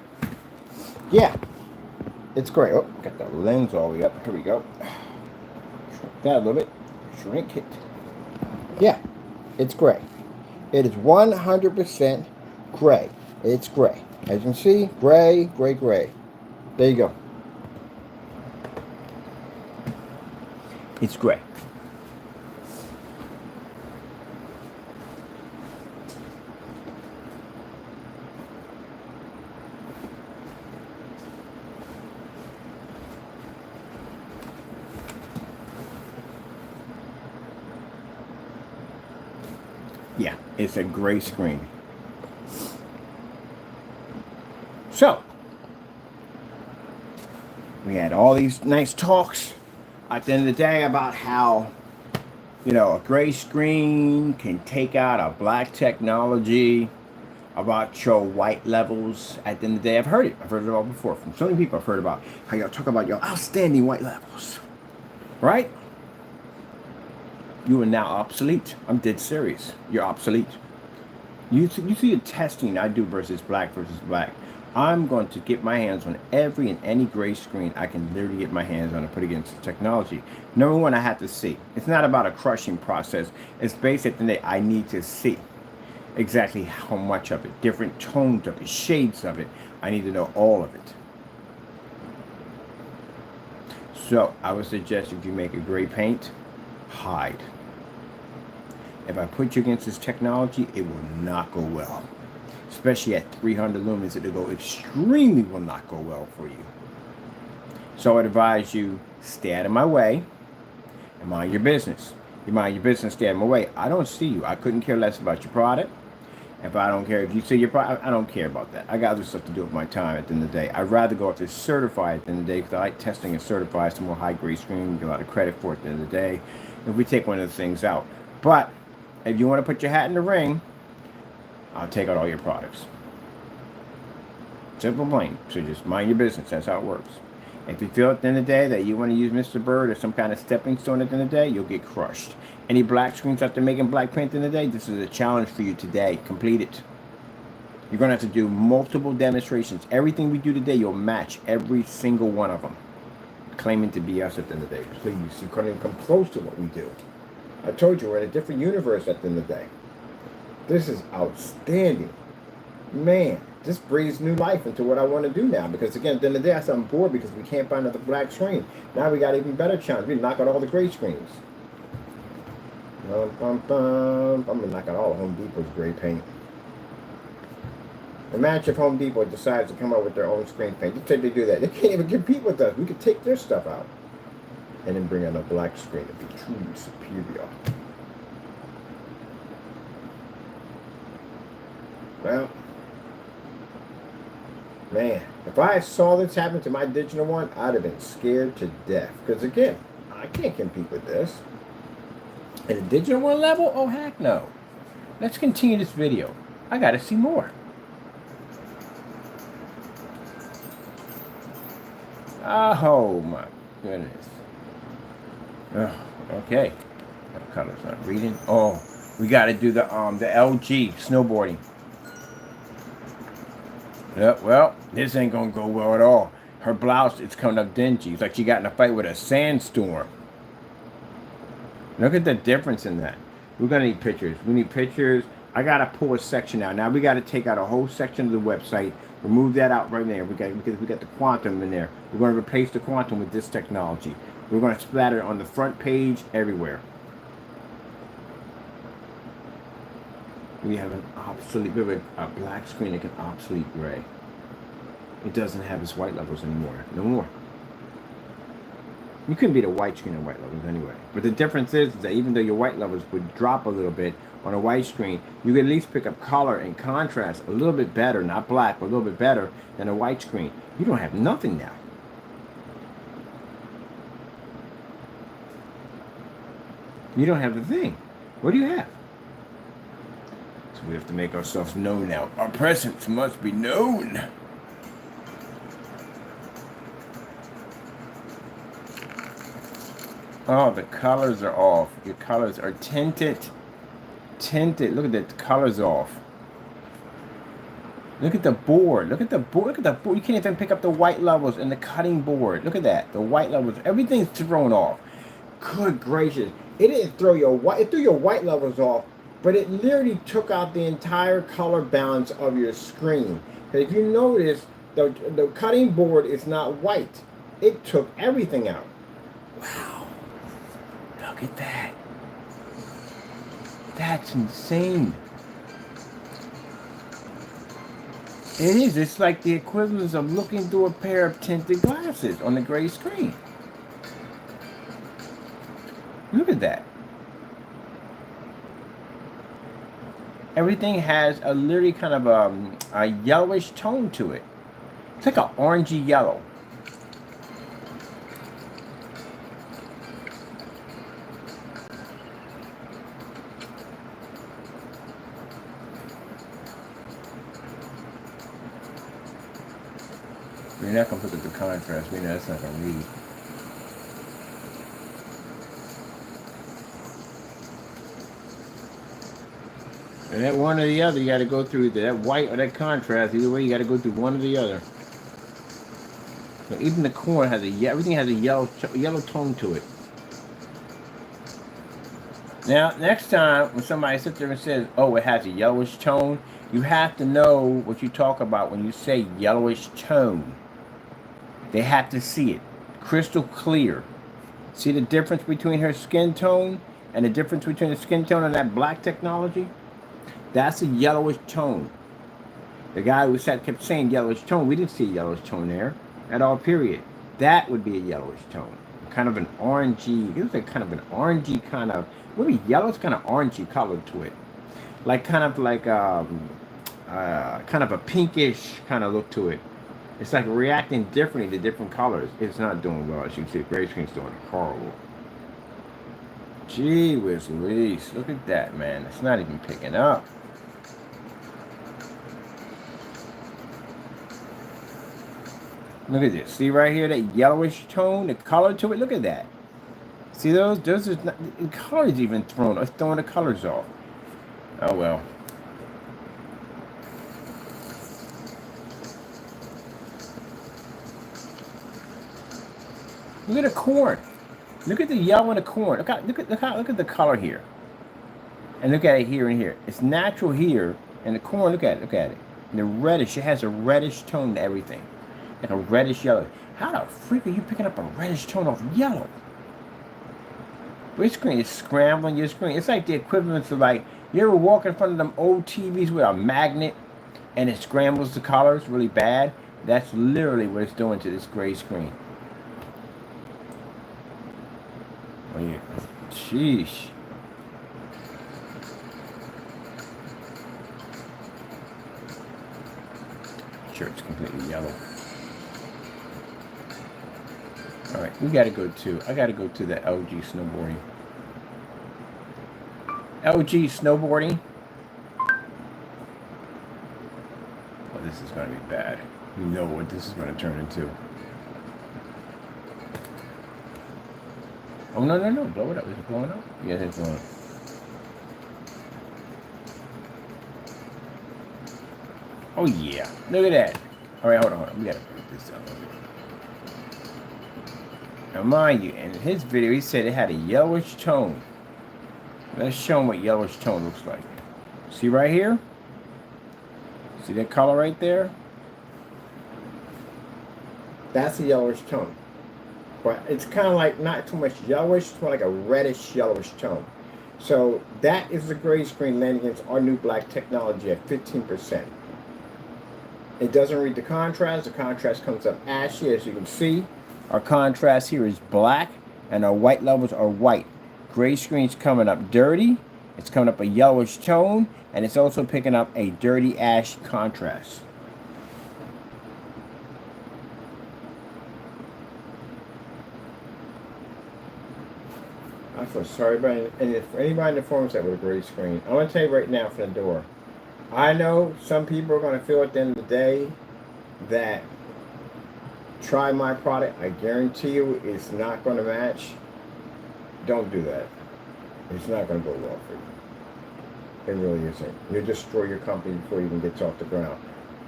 Speaker 1: Yeah, it's gray. Oh, got the lens all the way up. Here we go. Shrink that a little bit. Shrink it. Yeah, it's gray. It is 100% gray. It's gray. As you can see, gray, gray, gray. There you go. It's gray. Yeah, it's a gray screen. So, we had all these nice talks at the end of the day about how, you know, a gray screen can take out a black technology, about your white levels. At the end of the day, I've heard it. I've heard it all before from so many people. I've heard about how y'all talk about your outstanding white levels, right? You are now obsolete. I'm dead serious. You're obsolete. You see the testing I do versus black. I'm going to get my hands on every and any gray screen I can literally get my hands on and put against the technology. Number one, I have to see. It's not about a crushing process. It's based at the day I need to see exactly how much of it, different tones of it, shades of it. I need to know all of it. So I would suggest if you make a gray paint, hide. If I put you against this technology, it will not go well. Especially at 300 lumens, it'll go extremely will not go well for you. So I'd advise you, stay out of my way and mind your business. You mind your business, stay out of my way. I don't see you. I couldn't care less about your product. If I don't care if you see your product, I don't care about that. I got other stuff to do with my time at the end of the day. I'd rather go if it's certified at the end of the day, because I like testing and certified. It's a more high-grade screen. We get a lot of credit for it at the end of the day if we take one of the things out. But if you want to put your hat in the ring, I'll take out all your products. Simple, plain. So just mind your business. That's how it works. If you feel at the end of the day that you want to use Mr. Bird or some kind of stepping stone at the end of the day, you'll get crushed. Any black screens out there making black paint in the day, this is a challenge for you today. Complete it. You're going to have to do multiple demonstrations. Everything we do today, you'll match every single one of them. Claiming to be us at the end of the day. Please, you can't even come close to what we do. I told you, we're in a different universe at the end of the day. This is outstanding. Man, this breathes new life into what I want to do now. Because again, at the end of the day, I said I'm bored because we can't find another black screen. Now we got even better challenge. We knock out all the gray screens. I'm going to knock out all of Home Depot's gray paint. Imagine if Home Depot decides to come out with their own screen paint. Just say they do that. They can't even compete with us. We could take their stuff out and then bring out a black screen and be truly superior. Well, man, if I saw this happen to my digital one, I'd have been scared to death. Because again, I can't compete with this. At a digital one level? Oh, heck no. Let's continue this video. I got to see more. Oh my goodness. Oh, okay. What color's not reading? Oh, we got to do the LG snowboarding. Yep. Well, this ain't gonna go well at all. Her blouse is coming up dingy. It's like she got in a fight with a sandstorm. Look at the difference in that. We're gonna need pictures. We need pictures. I gotta pull a section out. Now we gotta take out a whole section of the website. Remove that out right there. Because we got the quantum in there. We're gonna replace the quantum with this technology. We're gonna splatter it on the front page everywhere. We have an obsolete, we have a black screen like an obsolete gray. It doesn't have its white levels anymore. No more. You couldn't beat a white screen on white levels anyway. But the difference is that even though your white levels would drop a little bit on a white screen, you could at least pick up color and contrast a little bit better, not black, but a little bit better than a white screen. You don't have nothing now. You don't have the thing. What do you have? So we have to make ourselves known now. Our presence must be known. Oh, the colors are off. Your colors are tinted. Tinted. Look at that. The colors off. Look at the board. Look at the board. Look at the board. You can't even pick up the white levels in the cutting board. Look at that. The white levels. Everything's thrown off. Good gracious. It didn't throw your white. It threw your white levels off, but it literally took out the entire color balance of your screen. If you notice, the cutting board is not white. It took everything out. Wow. Look at that. That's insane. It is. It's like the equivalent of looking through a pair of tinted glasses on the gray screen. Look at that. Everything has a literally kind of a yellowish tone to it. It's like an orangey yellow. We're not going to put up the contrast. We know that's not going to read. And that one or the other, you got to go through that white or that contrast. Either way, you got to go through one or the other. So even the corn has everything has a yellow tone to it. Now, next time when somebody sits there and says, "Oh, it has a yellowish tone," you have to know what you talk about when you say yellowish tone. They have to see it crystal clear. See the difference between her skin tone and the difference between the skin tone and that black technology? That's a yellowish tone. The guy who kept saying yellowish tone, we didn't see a yellowish tone there at all, period. That would be a yellowish tone. Kind of an orangey, it was like kind of an orangey kind of, maybe yellow's kind of orangey color to it. Like kind of a pinkish kind of look to it. It's like reacting differently to different colors. It's not doing well. As you can see, the gray screen's doing horrible. Gee whiz Louise. Look at that, man. It's not even picking up. Look at this. See right here, that yellowish tone, the color to it? Look at that. See those? Those are not, the colors even thrown. It's throwing the colors off. Oh, well. Look at the corn. Look at the yellow in the corn. Look at the color here. And look at it here and here. It's natural here. And the corn, look at it. And the reddish, it has a reddish tone to everything. Like a reddish yellow. How the freak are you picking up a reddish tone off yellow? Your screen is scrambling your screen. It's like the equivalent of like, you ever walk in front of them old TVs with a magnet and it scrambles the colors really bad? That's literally what it's doing to this gray screen. Oh yeah. Sheesh. Sure, it's completely yellow. All right, I gotta go to the LG snowboarding. LG snowboarding. Well, this is gonna be bad. You know what this is gonna turn into. Oh, no, no, no. Blow it up. Is it blowing up? Yes, it's blowing up. Oh, yeah. Look at that. All right, hold on, hold on. We got to break this down a little bit. Now, mind you, in his video, he said it had a yellowish tone. Let's show him what yellowish tone looks like. See right here? See that color right there? That's a yellowish tone. But it's kind of like not too much yellowish, it's more like a reddish yellowish tone. So that is the gray screen landing against our new black technology at 15%. It doesn't read the contrast. The contrast comes up ashy, as you can see. Our contrast here is black, and our white levels are white. Gray screen's coming up dirty. It's coming up a yellowish tone, and it's also picking up a dirty ash contrast. I feel sorry, but for anybody in the forums that with a gray screen, I'm going to tell you right now from the door. I know some people are going to feel at the end of the day that try my product. I guarantee you it's not going to match. Don't do that. It's not going to go well for you. It really isn't. You'll destroy your company before it even gets off the ground.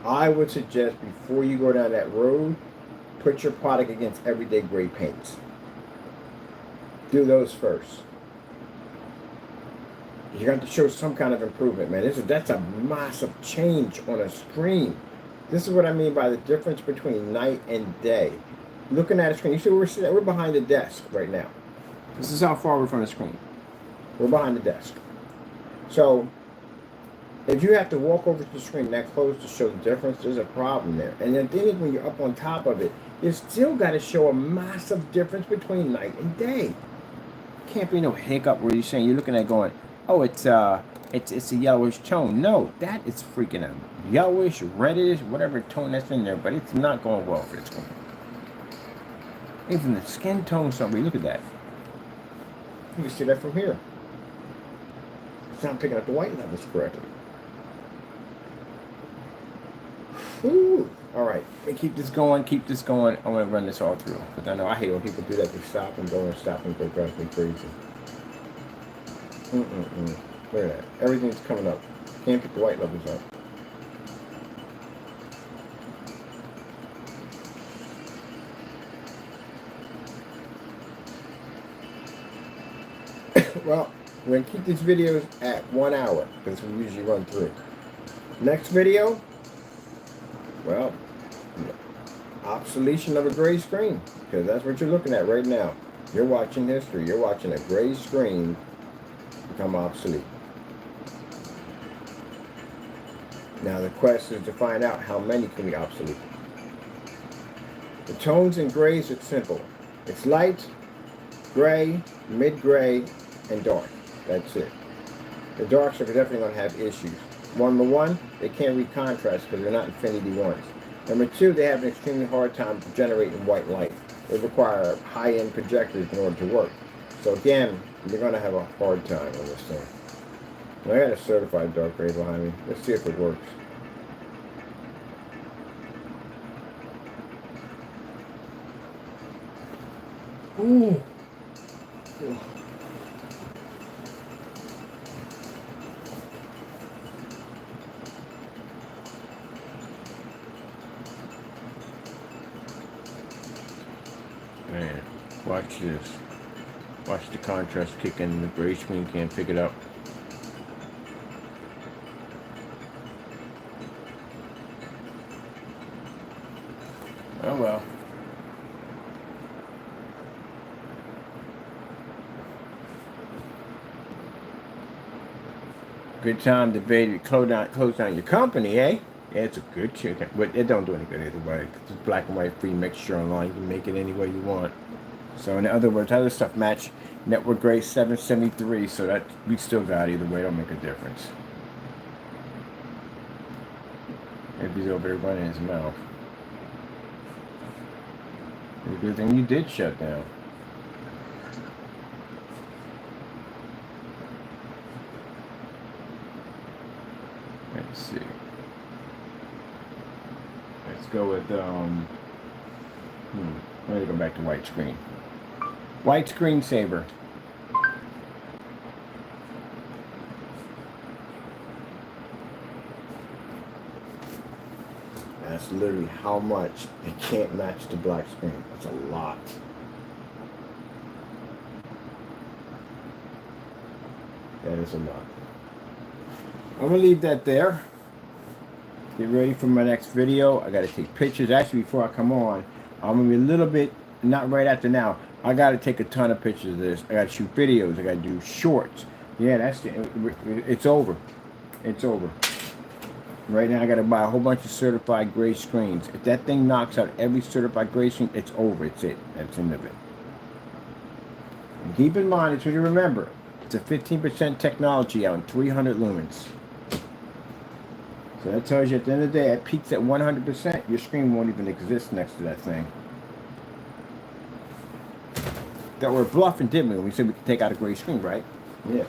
Speaker 1: I would suggest before you go down that road, put your product against everyday gray paints. Do those first. You're going to show some kind of improvement, man. That's a massive change on a screen. This is what I mean by the difference between night and day. Looking at a screen, you see we're sitting, we're behind the desk right now. This is how far we're from the screen. We're behind the desk. So if you have to walk over to the screen that close to show the difference, there's a problem there. And then when you're up on top of it, you still got to show a massive difference between night and day. Can't be no hiccup where you're saying you're looking at going, oh, it's a yellowish tone. No, that is freaking out. Yellowish, reddish, whatever tone that's in there, but it's not going well for this one. Even the skin tone, somebody, look at that. You can see that from here. It's not picking up the white levels correctly. Ooh. All right, and keep this going, keep this going. I'm going to run this all through. Because I know I hate when people do that. They stop and go and stop and go driving me crazy. Look at that. Everything's coming up. Can't pick the white levels up. Well, we're going to keep these videos at 1 hour. Because we usually run through. Next video, well, obsolescence of a gray screen, because that's what you're looking at right now. You're watching history. You're watching a gray screen become obsolete. Now the quest is to find out how many can be obsolete. The tones in grays are simple. It's light, gray, mid-gray, and dark. That's it. The darks are definitely going to have issues. Number one, they can't read contrast because they're not infinity ones. Number two, they have an extremely hard time generating white light. They require high-end projectors in order to work. So again, you're going to have a hard time on this thing. Now, I got a certified dark gray behind me. Let's see if it works. Ooh. Man, watch this. Watch the contrast kick in. The gray screen can't pick it up. Oh well. Good time to baby close down your company, eh? Yeah, it's a good chicken, but it don't do any good either way. It's black and white free mixture online. You can make it any way you want. So in other words, other stuff match network gray 773, so that we still got either way. Don't make a difference. Maybe he's over there running his mouth. It's a good thing you did shut down. Let's see. Let's go with I'm gonna go back to white screen. White screensaver. That's literally how much it can't match the black screen. That's a lot. That is a lot. I'm gonna leave that there. Get ready for my next video. I gotta take pictures. Actually, before I come on, I'm gonna be a little bit, not right after now. I gotta take a ton of pictures of this. I gotta shoot videos. I gotta do shorts. Yeah, it's over. It's over. Right now, I gotta buy a whole bunch of certified gray screens. If that thing knocks out every certified gray screen, it's over. It's it. That's the end of it. And keep in mind, it's what you remember. It's a 15% technology out in 300 lumens. So that tells you at the end of the day, it peaks at 100%, your screen won't even exist next to that thing. That we're bluffing, didn't we? When we said we could take out a gray screen, right? Yeah.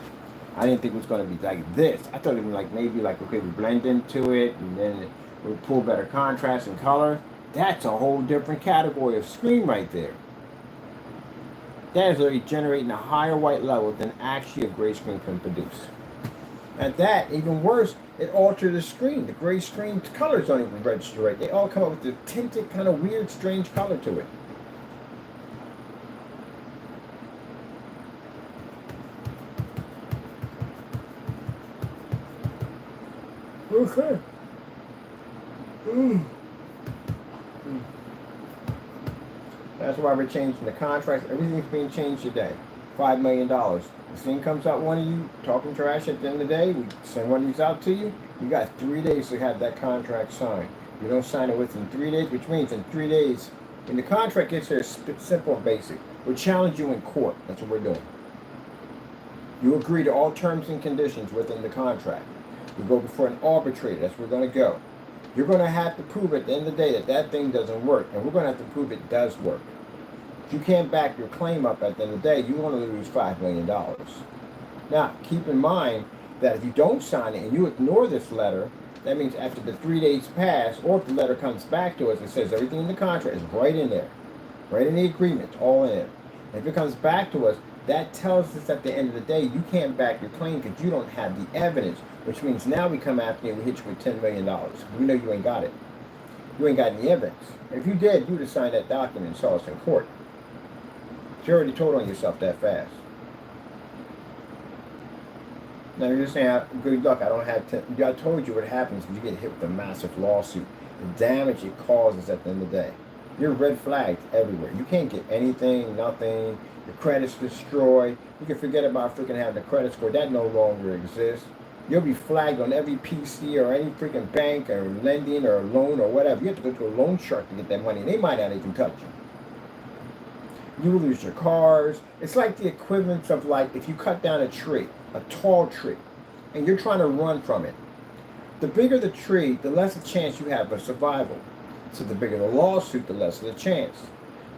Speaker 1: I didn't think it was going to be like this. I thought it was like maybe like, okay, we blend into it and then we pull better contrast and color. That's a whole different category of screen right there. That is already generating a higher white level than actually a gray screen can produce. At that, even worse, it altered the screen. The gray screen's colors don't even register right. They all come up with the tinted kind of weird, strange color to it. Okay. That's why we're changing the contracts. Everything's being changed today. $5 million. The thing comes out, one of you talking trash at the end of the day, we send one of these out to you. You got 3 days to have that contract signed. You don't sign it within 3 days, which means in 3 days, when the contract gets there, it's simple and basic. We'll challenge you in court. That's what we're doing. You agree to all terms and conditions within the contract. We go before an arbitrator. That's where we're going to go. You're going to have to prove at the end of the day that that thing doesn't work, and we're going to have to prove it does work. If you can't back your claim up at the end of the day, you want to lose $5 million. Now, keep in mind that if you don't sign it and you ignore this letter, that means after the 3 days pass, or if the letter comes back to us, it says everything in the contract is right in there, right in the agreement, all in it. And if it comes back to us, that tells us at the end of the day, you can't back your claim because you don't have the evidence, which means now we come after you and we hit you with $10 million. We know you ain't got it. You ain't got any evidence. If you did, you would have signed that document and saw us in court. You already told on yourself that fast. Now you're just saying, good luck, I don't have I told you what happens when you get hit with a massive lawsuit. The damage it causes at the end of the day. You're red flagged everywhere. You can't get anything, nothing. Your credit's destroyed. You can forget about freaking having a credit score. That no longer exists. You'll be flagged on every PC or any freaking bank or lending or loan or whatever. You have to go to a loan shark to get that money. They might not even touch you. You will lose your cars. It's like the equivalent of like if you cut down a tree, a tall tree, and you're trying to run from it. The bigger the tree, the less a chance you have of survival. So the bigger the lawsuit, the less the chance.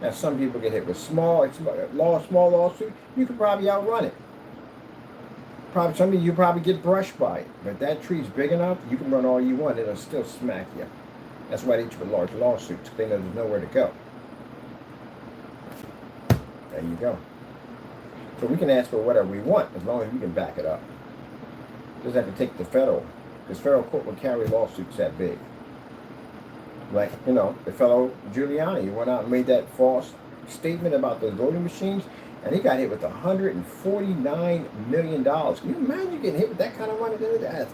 Speaker 1: Now some people get hit with small lawsuit, you could probably outrun it. Probably some of you probably get brushed by it. But if that tree's big enough, you can run all you want, it'll still smack you. That's why they do large lawsuits. They know there's nowhere to go. There you go. So we can ask for whatever we want as long as we can back it up. Just have to take the federal, because federal court will carry lawsuits that big. Like, you know, the fellow Giuliani, he went out and made that false statement about those voting machines, and he got hit with $149 million. Can you imagine getting hit with that kind of money? That's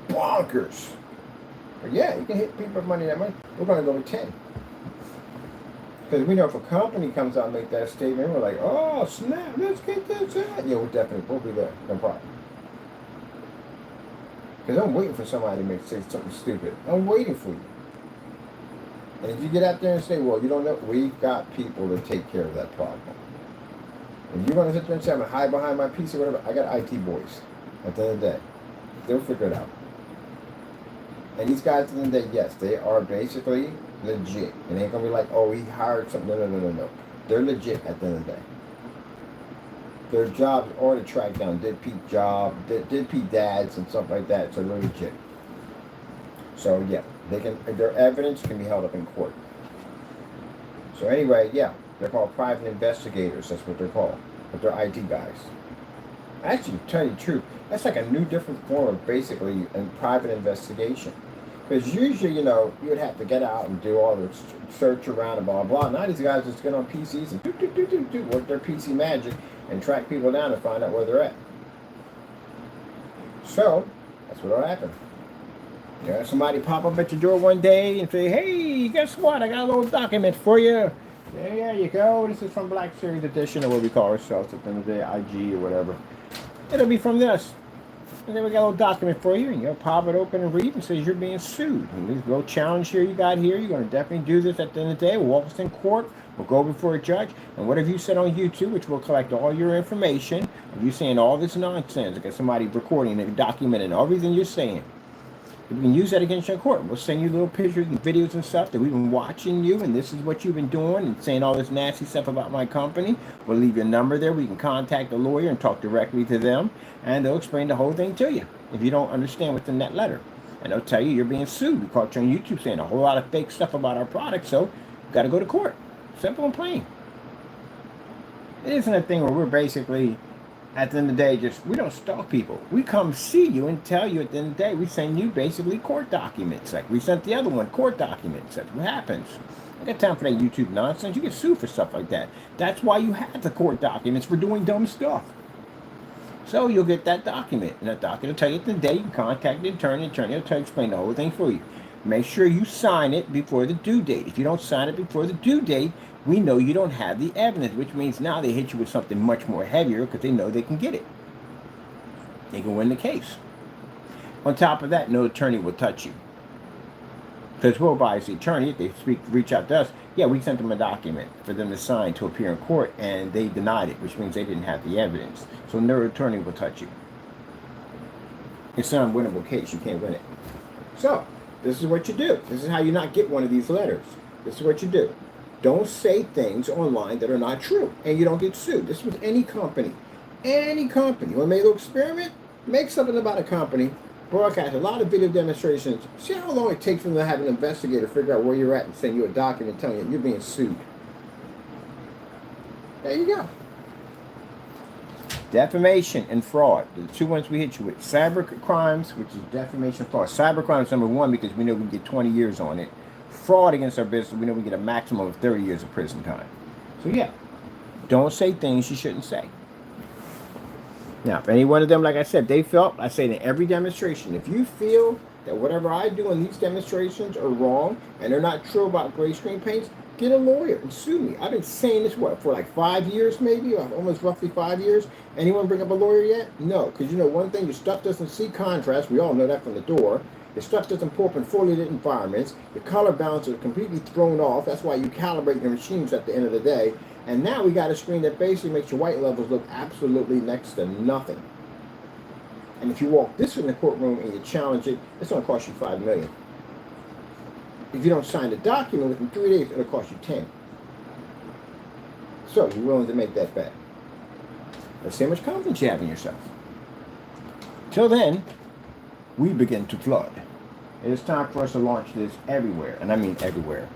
Speaker 1: bonkers. But yeah, you can hit people with money that money. We're going to go with 10. Because we know if a company comes out and make that statement, we're like, oh, snap, let's get this out. Yeah, we'll be there. No problem. Because I'm waiting for somebody to say something stupid. I'm waiting for you. And if you get out there and say, well, you don't know, we've got people to take care of that problem. If you're going to sit there and say, I'm going to hide behind my PC or whatever, I got IT boys. At the end of the day, they'll figure it out. And these guys at the end of the day, yes, they are basically legit. And they ain't going to be like, oh, he hired something. No. They're legit at the end of the day. Their jobs are to track down deadbeat dads and stuff like that. So they're legit. So yeah, their evidence can be held up in court. So anyway, yeah, They're called private investigators. That's what they're called. But they're IT guys. Actually, to tell you the truth, that's like a new, different form of basically a private investigation. Because usually, you know, you would have to get out and do all the search around and blah, blah. Now these guys just get on PCs and work their PC magic and track people down and find out where they're at. So, that's what'll happen. You know, somebody pop up at your door one day and say, hey, guess what? I got a little document for you. There you go. This is from Black Series Edition, or what we call ourselves at the end of the day, IG or whatever. It'll be from this. And then we got a little document for you, and you'll pop it open and read and says you're being sued. And this little challenge here you got here, you're going to definitely do this at the end of the day. We'll walk us in court. We'll go before a judge. And whatever you said on YouTube, which will collect all your information, of you saying all this nonsense, like somebody recording and documenting everything you're saying. We can use that against your court. We'll send you little pictures and videos and stuff that we've been watching you, and this is what you've been doing and saying all this nasty stuff about my company. We'll leave your number there. We can contact the lawyer and talk directly to them, and they'll explain the whole thing to you if you don't understand what's in that letter. And they'll tell you you're being sued. We caught you on YouTube saying a whole lot of fake stuff about our product, so you've got to go to court. Simple and plain. It isn't a thing where we're basically, at the end of the day, we don't stalk people. We come see you and tell you at the end of the day, we send you basically court documents. Like we sent the other one, court documents. That's what happens. I got time for that YouTube nonsense. You get sued for stuff like that. That's why you have the court documents, for doing dumb stuff. So you'll get that document. And that document will tell you at the end of the day, you can contact the attorney. The attorney will explain the whole thing for you. Make sure you sign it before the due date. If you don't sign it before the due date, we know you don't have the evidence, which means now they hit you with something much more heavier because they know they can get it. They can win the case. On top of that, no attorney will touch you. Because we'll advise the attorney, if they reach out to us, yeah, we sent them a document for them to sign to appear in court, and they denied it, which means they didn't have the evidence. So no attorney will touch you. It's an unwinnable case. You can't win it. So, this is what you do. This is how you not get one of these letters. This is what you do. Don't say things online that are not true, and you don't get sued. This is with any company. Any company. You want to make a little experiment? Make something about a company. Broadcast a lot of video demonstrations. See how long it takes them to have an investigator figure out where you're at and send you a document telling you you're being sued. There you go. Defamation and fraud. The two ones we hit you with. Cyber crimes, which is defamation, fraud. Cyber crimes number one because we know we can get 20 years on it. Fraud against our business, we know we get a maximum of 30 years of prison time. So yeah, don't say things you shouldn't say. Now, if any one of them, like I said, they felt, I say in every demonstration, if you feel that whatever I do in these demonstrations are wrong and they're not true about gray screen paints, get a lawyer and sue me. I've been saying this, for like 5 years maybe, or almost roughly 5 years. Anyone bring up a lawyer yet? No, because you know one thing, your stuff doesn't see contrast. We all know that from the door. Your stuff doesn't pull up in fully lit environments. Your color balance is completely thrown off. That's why you calibrate your machines at the end of the day. And now we got a screen that basically makes your white levels look absolutely next to nothing. And if you walk this in the courtroom and you challenge it, it's going to cost you $5 million. If you don't sign the document within 3 days, it'll cost you 10. So you're willing to make that bet. Let's see how much confidence you have in yourself. Till then, we begin to flood. It is time for us to launch this everywhere, and I mean everywhere.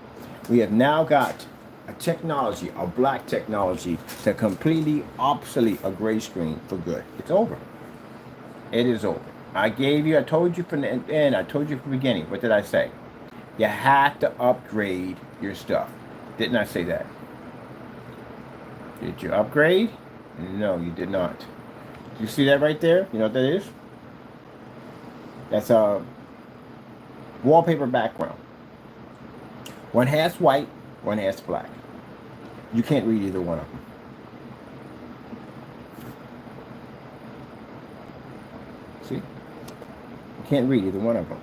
Speaker 1: We have now got a technology, a black technology, to completely obsolete a gray screen for good. It's over. It is over. I told you from the end, I told you from the beginning. What did I say? You have to upgrade your stuff. Didn't I say that? Did you upgrade? No, you did not. You see that right there? You know what that is? That's a wallpaper background. One has white, one has black. You can't read either one of them. See? You can't read either one of them.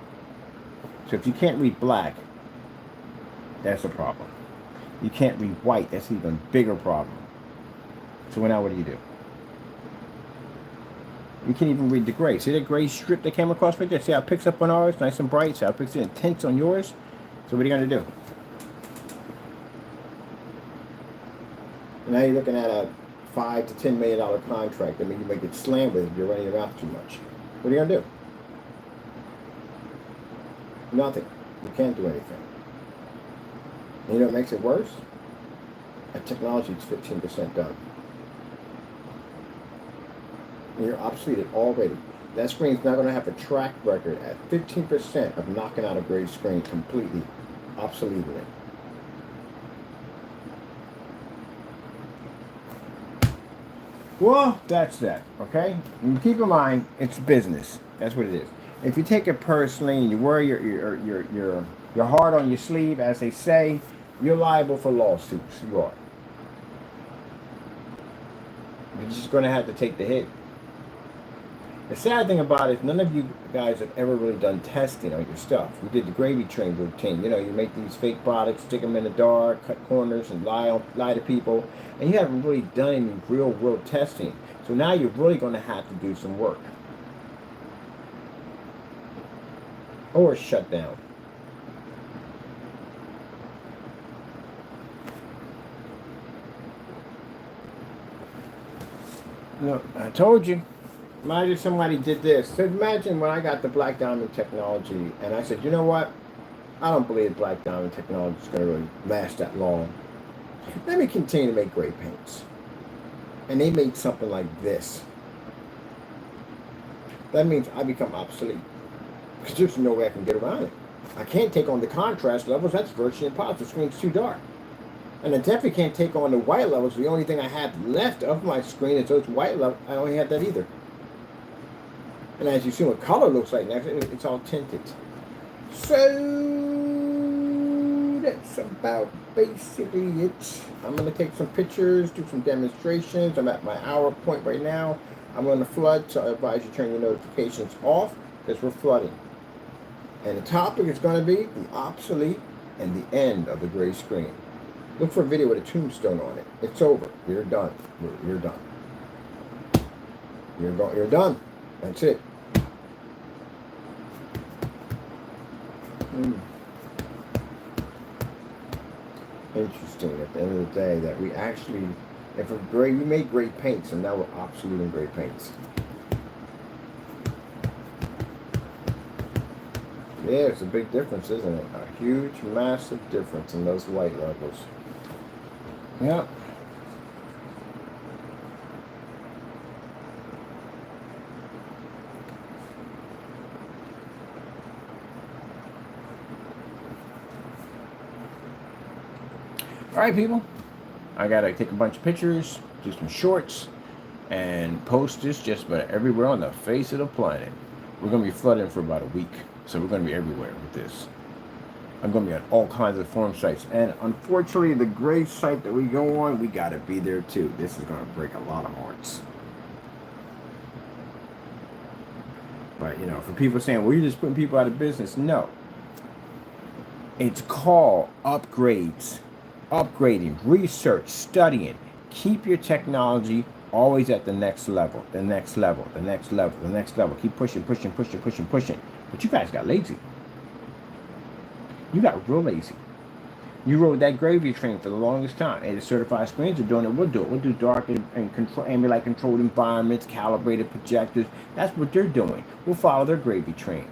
Speaker 1: So if you can't read black, that's a problem. You can't read white, that's an even bigger problem. So now what do? You can't even read the gray. See that gray strip that came across right there? See how it picks up on ours, nice and bright? See how it picks it intense on yours? So what are you going to do? Now you're looking at a $5 to $10 million contract. I mean, you may get slammed with it if you're running your mouth too much. What are you going to do? Nothing. You can't do anything. And you know what makes it worse? A technology that's 15% done. And you're obsoleted already. That screen's not going to have a track record at 15% of knocking out a gray screen, completely obsoleting it. Well, that's that, okay? And keep in mind, it's business. That's what it is. If you take it personally and you wear your heart on your sleeve, as they say, you're liable for lawsuits. You are. You're just going to have to take the hit. The sad thing about it is none of you guys have ever really done testing on your stuff. We did the gravy train routine. You know, you make these fake products, stick them in the dark, cut corners, and lie to people. And you haven't really done any real world testing. So now you're really going to have to do some work. Or shut down. Look, I told you. Imagine somebody did this. So imagine when I got the black diamond technology and I said, you know what? I don't believe black diamond technology is going to really last that long. Let me continue to make gray paints. And they made something like this. That means I become obsolete. Because there's no way I can get around it. I can't take on the contrast levels. That's virtually impossible. The screen's too dark. And I definitely can't take on the white levels. The only thing I have left of my screen is those white levels. I don't have that either. And as you see what color looks like next, it's all tinted. So that's about basically it. I'm going to take some pictures, do some demonstrations. I'm at my hour point right now. I'm going to flood, so I advise you turn your notifications off because we're flooding. And the topic is going to be the obsolete and the end of the gray screen. Look for a video with a tombstone on it. It's over. You're done. You're done. You're done. That's it. Interesting at the end of the day that we actually, if we made great paints and now we're obsolete in great paints. Yeah, it's a big difference, isn't it? A huge, massive difference in those white levels. Yep. All right, people. I gotta take a bunch of pictures, do some shorts, and post this just about everywhere on the face of the planet. We're gonna be flooding for about a week, so we're gonna be everywhere with this. I'm gonna be on all kinds of forum sites, and unfortunately, the gray site that we go on, we gotta be there too. This is gonna break a lot of hearts. But you know, for people saying, "Well, you're just putting people out of business," no. It's called upgrades. Upgrading, research, studying. Keep your technology always at the next level, the next level, the next level, the next level. Keep pushing. But you guys got lazy. You got real lazy. You rode that gravy train for the longest time. And the certified screens are doing it. We'll do it. We'll do dark and control, ambient controlled environments, calibrated projectors. That's what they're doing. We'll follow their gravy train.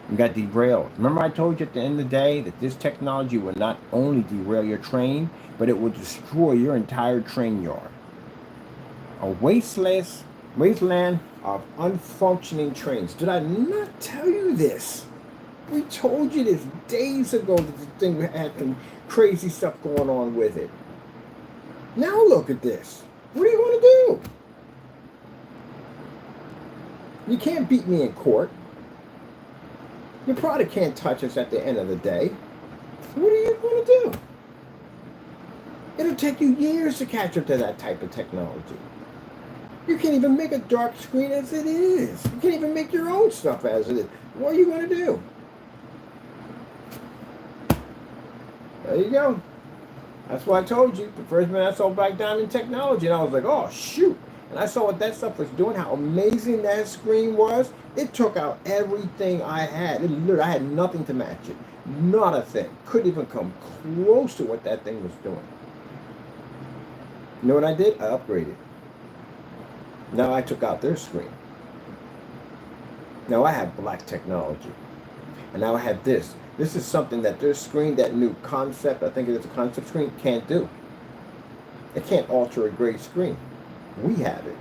Speaker 1: You got derailed. Remember I told you at the end of the day that this technology will not only derail your train, but it will destroy your entire train yard. A wasteland of unfunctioning trains. Did I not tell you this? We told you this days ago that the thing had some crazy stuff going on with it. Now look at this. What do you want to do? You can't beat me in court. You probably can't touch us at the end of the day. What are you going to do? It'll take you years to catch up to that type of technology. You can't even make a dark screen as it is. You can't even make your own stuff as it is. What are you going to do? There you go. That's why I told you. The first minute I saw black diamond technology, and I was like, oh, shoot. And I saw what that stuff was doing, how amazing that screen was. It took out everything I had. It literally, I had nothing to match it. Not a thing. Couldn't even come close to what that thing was doing. You know what I did? I upgraded. Now I took out their screen. Now I have black technology. And now I have this. This is something that their screen, that new concept, I think it is a concept screen, can't do. They can't alter a gray screen. We have it.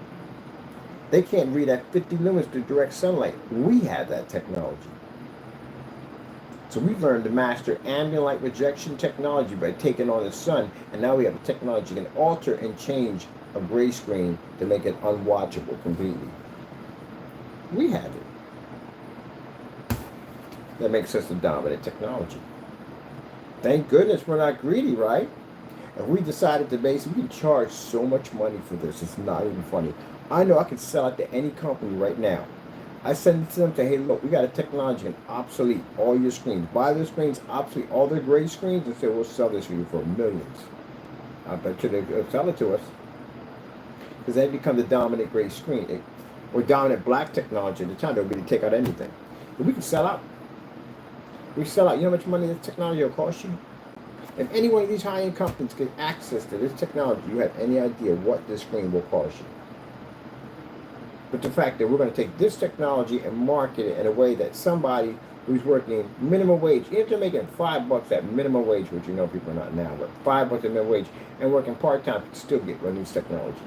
Speaker 1: They can't read at 50 lumens to direct sunlight. We have that technology. So we've learned to master ambient light rejection technology by taking on the sun, and now we have a technology that can alter and change a gray screen to make it unwatchable completely. We have it. That makes us the dominant technology. Thank goodness we're not greedy, right? If we decided to we can charge so much money for this, it's not even funny. I know I can sell it to any company right now. I send it to them, say, hey, look, we got a technology that can obsolete all your screens. Buy their screens, obsolete all their gray screens, and say, we'll sell this for you for millions. I bet you they'll sell it to us. Because they become the dominant gray screen. Or dominant black technology at the time. They'll be to take out anything. But we can sell out. We sell out. You know how much money this technology will cost you? If any one of these high-end companies get access to this technology, you have any idea what this screen will cost you. But the fact that we're going to take this technology and market it in a way that somebody who's working minimum wage, even if they're making $5 at minimum wage, which you know people are not now, but $5 at minimum wage, and working part-time, can still get one of these technologies.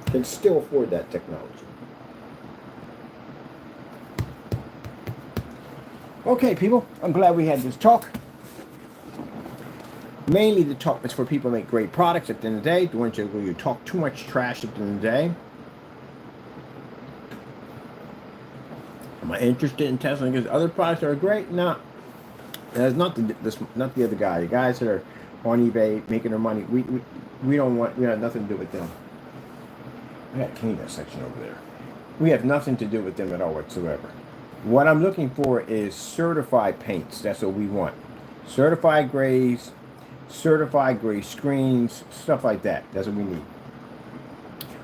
Speaker 1: Can still afford that technology. Okay, people, I'm glad we had this talk. Mainly the talk is for people who make great products at the end of the day. The ones where you talk too much trash at the end of the day. Am I interested in Tesla because other products are great? No. That's not the other guy. The guys that are on eBay making their money, we have nothing to do with them. I got to clean that section over there. We have nothing to do with them at all whatsoever. What I'm looking for is certified paints. That's what we want. Certified grays, certified gray screens, stuff like that. That's what we need.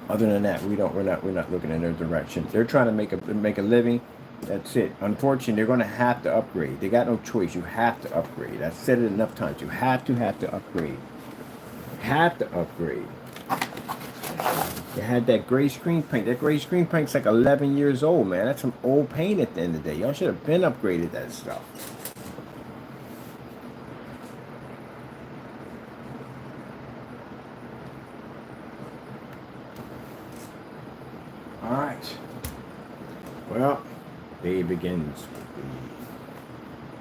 Speaker 1: Other than that, we're not looking in their direction. They're trying to make a living. That's it. Unfortunately, they're going to have to upgrade. They got no choice. You have to upgrade. I've said it enough times. You have to upgrade. Have to upgrade. You had that gray screen paint. That gray screen paint's like 11 years old, man. That's some old paint at the end of the day. Y'all should have been upgraded that stuff. All right. Well, day begins.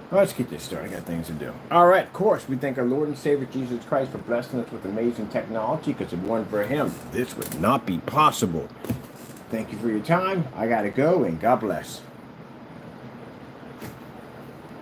Speaker 1: Let's get this started. I got things to do. All right, of course, we thank our Lord and Savior Jesus Christ for blessing us with amazing technology, because if it weren't for Him, this would not be possible. Thank you for your time. I got to go, and God bless.